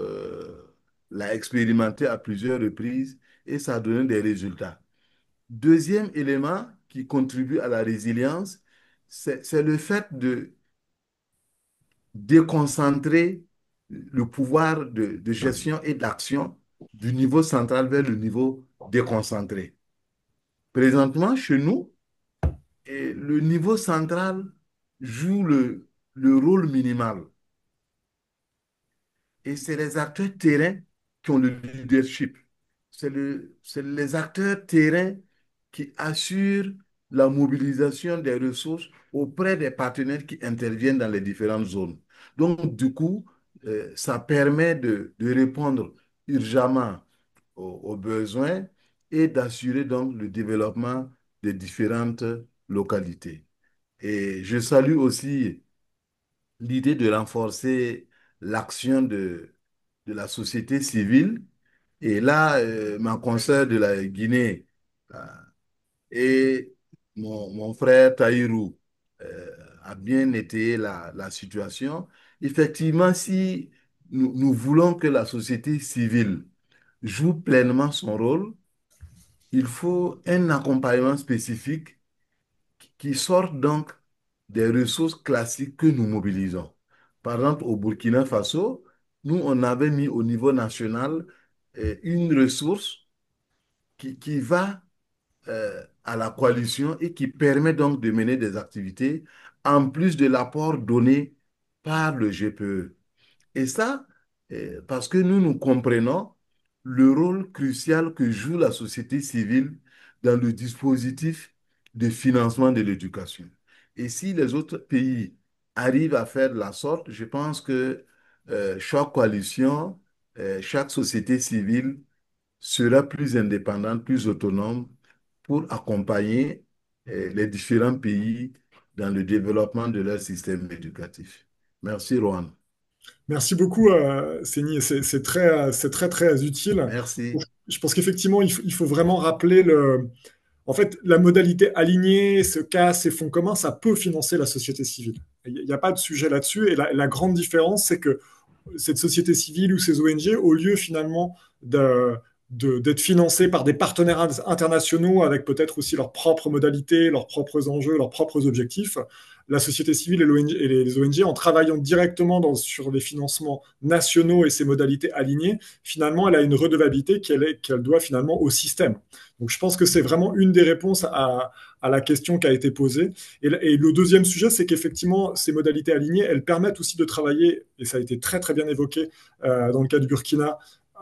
l'a expérimenté à plusieurs reprises et ça a donné des résultats. Deuxième élément qui contribue à la résilience, c'est le fait de déconcentrer le pouvoir de gestion et d'action du niveau central vers le niveau déconcentré. Présentement, chez nous, le niveau central joue le rôle minimal. Et c'est les acteurs terrain qui ont le leadership. C'est les acteurs terrain qui assurent la mobilisation des ressources auprès des partenaires qui interviennent dans les différentes zones. Donc, du coup, ça permet de répondre urgemment aux besoins et d'assurer donc le développement des différentes localités. Et je salue aussi l'idée de renforcer l'action de la société civile. Et là, ma consoeur de la Guinée et mon frère Taïrou a bien étayé la situation. Effectivement, si nous voulons que la société civile joue pleinement son rôle, il faut un accompagnement spécifique qui sortent donc des ressources classiques que nous mobilisons. Par exemple, au Burkina Faso, nous, on avait mis au niveau national une ressource qui va à la coalition et qui permet donc de mener des activités en plus de l'apport donné par le GPE. Et ça, parce que nous comprenons le rôle crucial que joue la société civile dans le dispositif de financement de l'éducation. Et si les autres pays arrivent à faire de la sorte, je pense que chaque coalition, chaque société civile sera plus indépendante, plus autonome pour accompagner les différents pays dans le développement de leur système éducatif. Merci, Rohan. Merci beaucoup, Séni. C'est très, très utile. Merci. Je pense qu'effectivement, il faut vraiment rappeler en fait, la modalité alignée, ce cas, ces fonds communs, ça peut financer la société civile. Il n'y a pas de sujet là-dessus. Et la grande différence, c'est que cette société civile ou ces ONG, au lieu finalement d'être financées par des partenaires internationaux avec peut-être aussi leurs propres modalités, leurs propres enjeux, leurs propres objectifs, la société civile et les ONG, en travaillant directement sur les financements nationaux et ces modalités alignées, finalement, elle a une redevabilité qu'elle doit finalement au système. Donc je pense que c'est vraiment une des réponses à la question qui a été posée. Et le deuxième sujet, c'est qu'effectivement, ces modalités alignées, elles permettent aussi de travailler, et ça a été très très bien évoqué dans le cas du Burkina,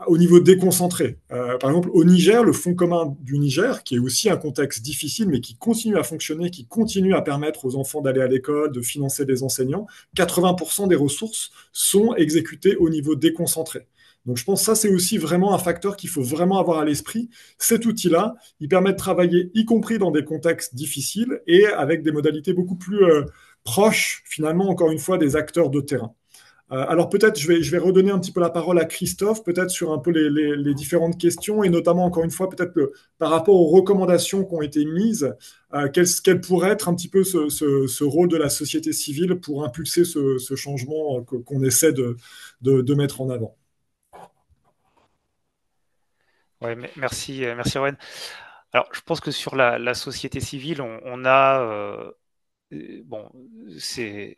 au niveau déconcentré. Par exemple, au Niger, le Fonds commun du Niger, qui est aussi un contexte difficile, mais qui continue à fonctionner, qui continue à permettre aux enfants d'aller à l'école, de financer des enseignants, 80% des ressources sont exécutées au niveau déconcentré. Donc je pense que ça, c'est aussi vraiment un facteur qu'il faut vraiment avoir à l'esprit. Cet outil-là, il permet de travailler, y compris dans des contextes difficiles et avec des modalités beaucoup plus proches, finalement, encore une fois, des acteurs de terrain. Alors peut-être je vais redonner un petit peu la parole à Christophe, peut-être sur un peu les différentes questions, et notamment, encore une fois, peut-être que par rapport aux recommandations qui ont été mises, quel pourrait être un petit peu ce rôle de la société civile pour impulser ce changement qu'on essaie de mettre en avant. Ouais, merci Rowan. Alors, je pense que sur la société civile, on a bon, c'est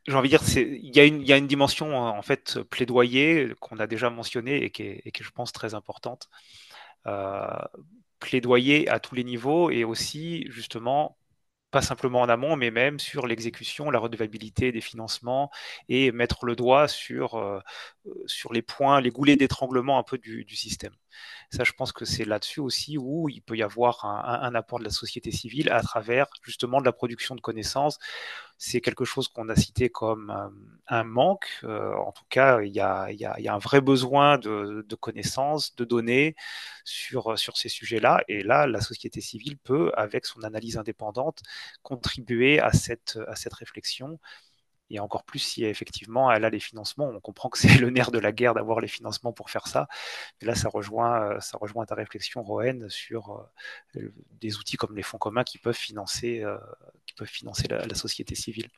j'ai envie de dire, il y a une dimension en fait plaidoyer qu'on a déjà mentionné et qui est, je pense, très importante. Euh, Plaidoyer à tous les niveaux et aussi justement pas simplement en amont, mais même sur l'exécution, la redevabilité des financements et mettre le doigt sur les points, les goulets d'étranglement un peu du système. Ça, je pense que c'est là-dessus aussi où il peut y avoir un apport de la société civile à travers justement de la production de connaissances. C'est quelque chose qu'on a cité comme un manque. En tout cas, il y a un vrai besoin de connaissances, de données sur ces sujets-là. Et là, la société civile peut, avec son analyse indépendante, contribuer à cette réflexion. Et encore plus si effectivement elle a les financements. On comprend que c'est le nerf de la guerre d'avoir les financements pour faire ça. Et là, ça rejoint ta réflexion, Rohan, sur des outils comme les fonds communs qui peuvent financer la société civile.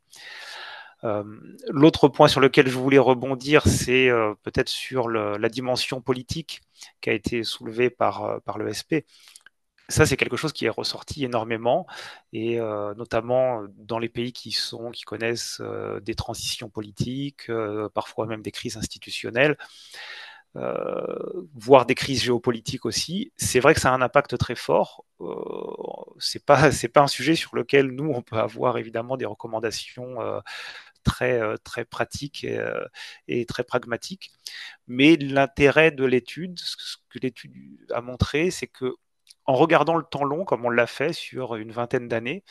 L'autre point sur lequel je voulais rebondir, c'est peut-être sur la dimension politique qui a été soulevée par l'ESP. Ça, c'est quelque chose qui est ressorti énormément, et notamment dans les pays qui connaissent des transitions politiques, parfois même des crises institutionnelles, voire des crises géopolitiques aussi. C'est vrai que ça a un impact très fort. C'est pas un sujet sur lequel nous on peut avoir évidemment des recommandations très pratiques et très pragmatiques. Mais l'intérêt de l'étude, ce que l'étude a montré, c'est que en regardant le temps long, comme on l'a fait sur une vingtaine d'années,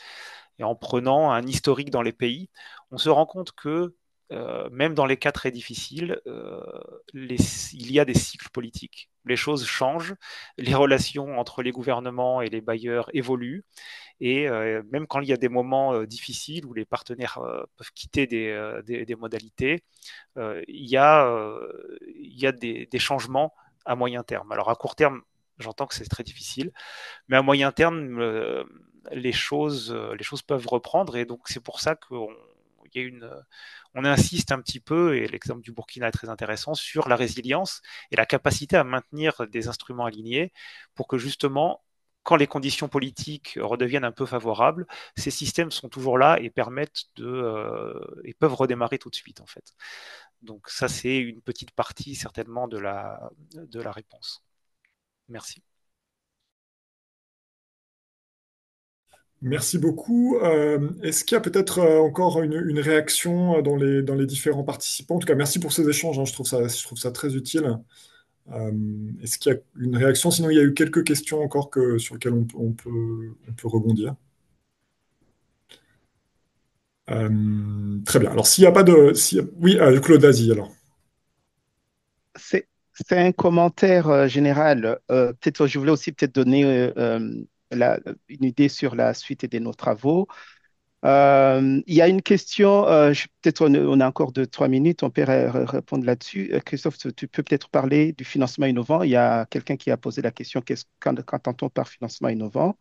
et en prenant un historique dans les pays, on se rend compte que même dans les cas très difficiles, il y a des cycles politiques. Les choses changent, les relations entre les gouvernements et les bailleurs évoluent, et même quand il y a des moments difficiles où les partenaires peuvent quitter des modalités, il y a des changements à moyen terme. Alors à court terme, j'entends que c'est très difficile, mais à moyen terme, les choses peuvent reprendre, et donc c'est pour ça on insiste un petit peu, et l'exemple du Burkina est très intéressant, sur la résilience et la capacité à maintenir des instruments alignés pour que justement, quand les conditions politiques redeviennent un peu favorables, ces systèmes sont toujours là et et peuvent redémarrer tout de suite en fait. Donc ça, c'est une petite partie certainement de la réponse. Merci. Merci beaucoup. Est-ce qu'il y a peut-être encore une réaction dans les différents participants? En tout cas, merci pour ces échanges, hein, je trouve ça très utile. Est-ce qu'il y a une réaction? Sinon, il y a eu quelques questions encore sur lesquelles on peut rebondir. Très bien. Alors, s'il n'y a pas de... Oui, Claude, vas-y alors. C'est un commentaire général. Peut-être, je voulais aussi peut-être donner une idée sur la suite de nos travaux. Il y a une question, peut-être on a encore 2-3 minutes, on peut répondre là-dessus. Christophe, tu peux peut-être parler du financement innovant. Il y a quelqu'un qui a posé la question, qu'entend-on par financement innovant?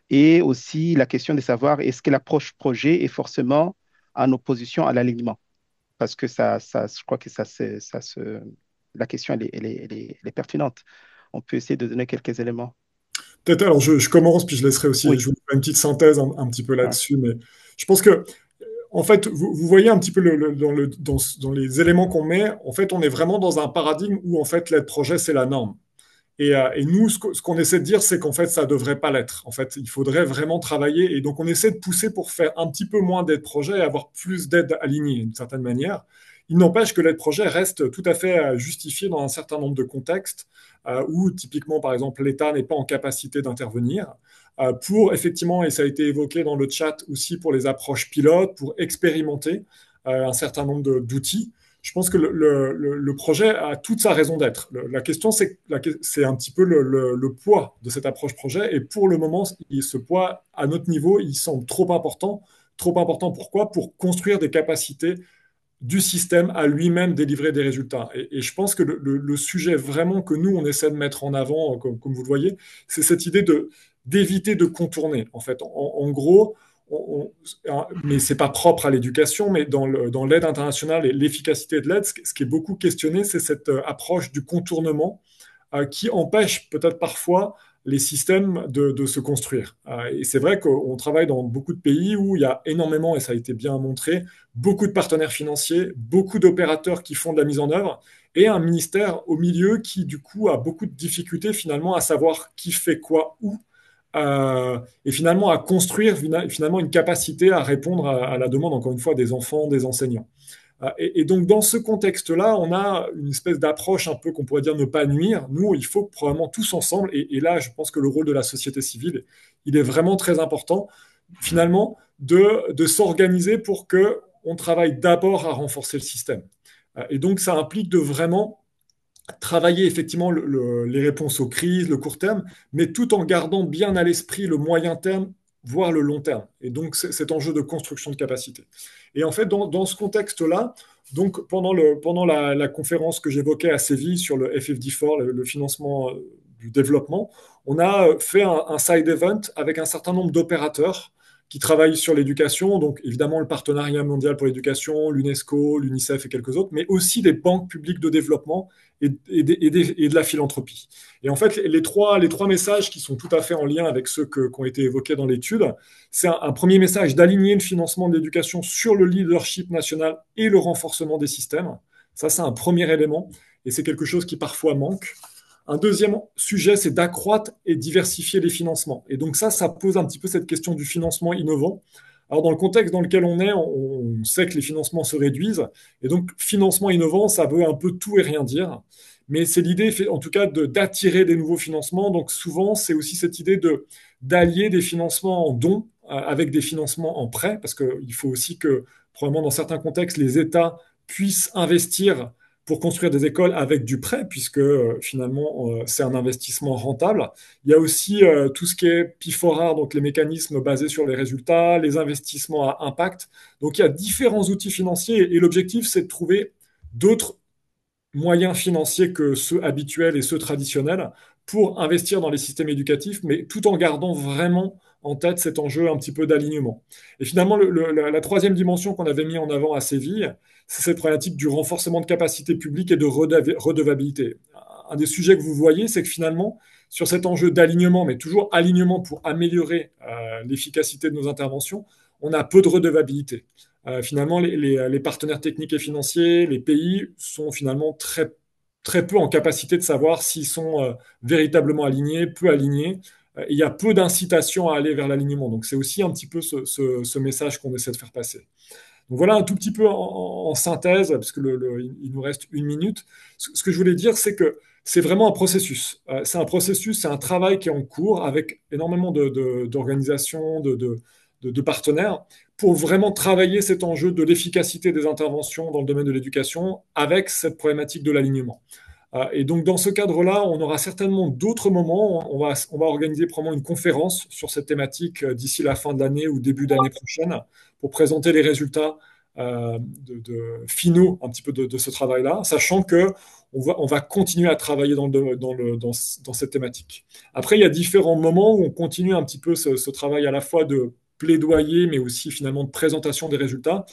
Et aussi la question de savoir, est-ce que l'approche projet est forcément en opposition à l'alignement? Parce que je crois que la question, elle est pertinente. On peut essayer de donner quelques éléments. Peut-être, alors je commence, puis je laisserai aussi, Oui. je vous ferai une petite synthèse un petit peu Ouais. là-dessus, mais je pense que, en fait, vous voyez un petit peu dans les éléments qu'on met, en fait, on est vraiment dans un paradigme où, en fait, l'aide projet, c'est la norme. Et nous, ce qu'on essaie de dire, c'est qu'en fait, ça ne devrait pas l'être. En fait, il faudrait vraiment travailler. Et donc, on essaie de pousser pour faire un petit peu moins d'aide projet et avoir plus d'aide alignée, d'une certaine manière. Il n'empêche que l'aide projet reste tout à fait justifiée dans un certain nombre de contextes où, typiquement, par exemple, l'État n'est pas en capacité d'intervenir. Pour, effectivement, et ça a été évoqué dans le chat aussi, pour les approches pilotes, pour expérimenter un certain nombre d'outils. je pense que le projet a toute sa raison d'être. La question, c'est un petit peu le poids de cette approche projet. Et pour le moment, ce poids, à notre niveau, il semble trop important. Trop important, pourquoi? Pour construire des capacités du système à lui-même délivrer des résultats. Et je pense que le sujet vraiment que nous, on essaie de mettre en avant, comme vous le voyez, c'est cette idée d'éviter de contourner. En fait, en gros, mais c'est pas propre à l'éducation, mais dans l'aide internationale et l'efficacité de l'aide, ce qui est beaucoup questionné, c'est cette approche du contournement qui empêche peut-être parfois les systèmes de se construire. Et c'est vrai qu'on travaille dans beaucoup de pays où il y a énormément, et ça a été bien montré, beaucoup de partenaires financiers, beaucoup d'opérateurs qui font de la mise en œuvre, et un ministère au milieu qui, du coup, a beaucoup de difficultés finalement à savoir qui fait quoi où, et finalement à construire finalement une capacité à répondre à la demande, encore une fois, des enfants, des enseignants. Et donc, dans ce contexte-là, on a une espèce d'approche un peu qu'on pourrait dire ne pas nuire. Nous, il faut probablement tous ensemble, et là, je pense que le rôle de la société civile, il est vraiment très important, finalement, de s'organiser pour que on travaille d'abord à renforcer le système. Et donc, ça implique de vraiment travailler effectivement les réponses aux crises, le court terme, mais tout en gardant bien à l'esprit le moyen terme, voire le long terme. Et donc, cet enjeu de construction de capacité. Et en fait, dans ce contexte-là, donc pendant la conférence que j'évoquais à Séville sur le FFD4, le financement du développement, on a fait un side event avec un certain nombre d'opérateurs qui travaillent sur l'éducation, donc évidemment le Partenariat mondial pour l'éducation, l'UNESCO, l'UNICEF et quelques autres, mais aussi des banques publiques de développement et de la philanthropie. Et en fait, les trois messages qui sont tout à fait en lien avec ceux qui ont été évoqués dans l'étude, c'est un premier message d'aligner le financement de l'éducation sur le leadership national et le renforcement des systèmes. Ça, c'est un premier élément, et c'est quelque chose qui parfois manque. Un deuxième sujet, c'est d'accroître et diversifier les financements. Et donc ça pose un petit peu cette question du financement innovant. Alors dans le contexte dans lequel on est, on sait que les financements se réduisent. Et donc financement innovant, ça veut un peu tout et rien dire. Mais c'est l'idée, en tout cas, d'attirer des nouveaux financements. Donc souvent, c'est aussi cette idée d'allier des financements en dons avec des financements en prêt, parce qu'il faut aussi que, probablement dans certains contextes, les États puissent investir pour construire des écoles avec du prêt, puisque finalement, c'est un investissement rentable. Il y a aussi tout ce qui est P4R, donc les mécanismes basés sur les résultats, les investissements à impact. Donc il y a différents outils financiers et l'objectif, c'est de trouver d'autres moyens financiers que ceux habituels et ceux traditionnels pour investir dans les systèmes éducatifs, mais tout en gardant vraiment en tête cet enjeu un petit peu d'alignement. Et finalement, la troisième dimension qu'on avait mis en avant à Séville, c'est cette problématique du renforcement de capacité publique et de redevabilité. Un des sujets que vous voyez, c'est que finalement, sur cet enjeu d'alignement, mais toujours alignement pour améliorer l'efficacité de nos interventions, on a peu de redevabilité. Finalement, les partenaires techniques et financiers, les pays sont finalement très peu en capacité de savoir s'ils sont véritablement alignés, peu alignés. Il y a peu d'incitation à aller vers l'alignement. Donc c'est aussi un petit peu ce message qu'on essaie de faire passer. Donc voilà un tout petit peu en synthèse, parce que il nous reste une minute. Ce que je voulais dire, c'est que c'est vraiment un processus. C'est un processus, c'est un travail qui est en cours avec énormément d'organisations, de partenaires, pour vraiment travailler cet enjeu de l'efficacité des interventions dans le domaine de l'éducation avec cette problématique de l'alignement. Et donc, dans ce cadre-là, on aura certainement d'autres moments. On va organiser probablement une conférence sur cette thématique d'ici la fin de l'année ou début d'année prochaine pour présenter les résultats finaux un petit peu de ce travail-là, sachant que on va continuer à travailler dans cette thématique. Après, il y a différents moments où on continue un petit peu ce travail à la fois de plaidoyer, mais aussi finalement de présentation des résultats.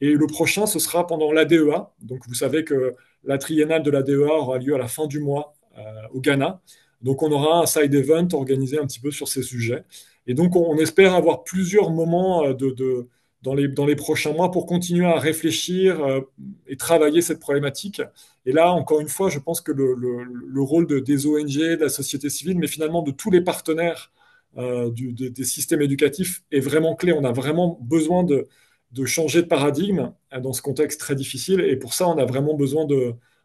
Et le prochain, ce sera pendant l'ADEA. Donc, vous savez que la triennale de l'ADEA aura lieu à la fin du mois au Ghana. Donc, on aura un side event organisé un petit peu sur ces sujets. Et donc, on espère avoir plusieurs moments dans les prochains mois pour continuer à réfléchir et travailler cette problématique. Et là, encore une fois, je pense que le rôle des ONG, de la société civile, mais finalement de tous les partenaires des systèmes éducatifs est vraiment clé. On a vraiment besoin de changer de paradigme dans ce contexte très difficile. Et pour ça, on a vraiment besoin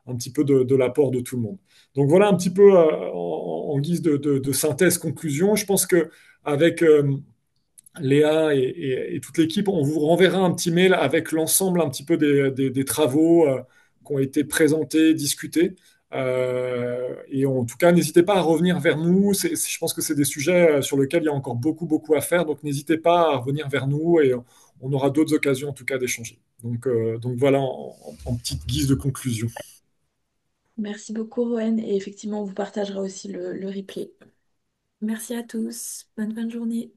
un petit peu de l'apport de tout le monde. Donc voilà un petit peu en guise de synthèse, conclusion. Je pense qu'avec Léa et toute l'équipe, on vous renverra un petit mail avec l'ensemble un petit peu des travaux qui ont été présentés, discutés. Et en tout cas, n'hésitez pas à revenir vers nous. Je pense que c'est des sujets sur lesquels il y a encore beaucoup, beaucoup à faire. Donc, n'hésitez pas à revenir vers nous et on aura d'autres occasions, en tout cas, d'échanger. Donc voilà, en petite guise de conclusion. Merci beaucoup, Rowan. Et effectivement, on vous partagera aussi le replay. Merci à tous. Bonne fin de journée.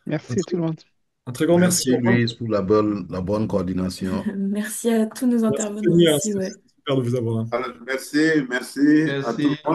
Merci tout le monde. Un très grand merci. Merci, Louise, pour la bonne coordination. Merci à tous nos intervenants Merci, aussi. c'est super de vous avoir là. Alors, merci à tout le monde.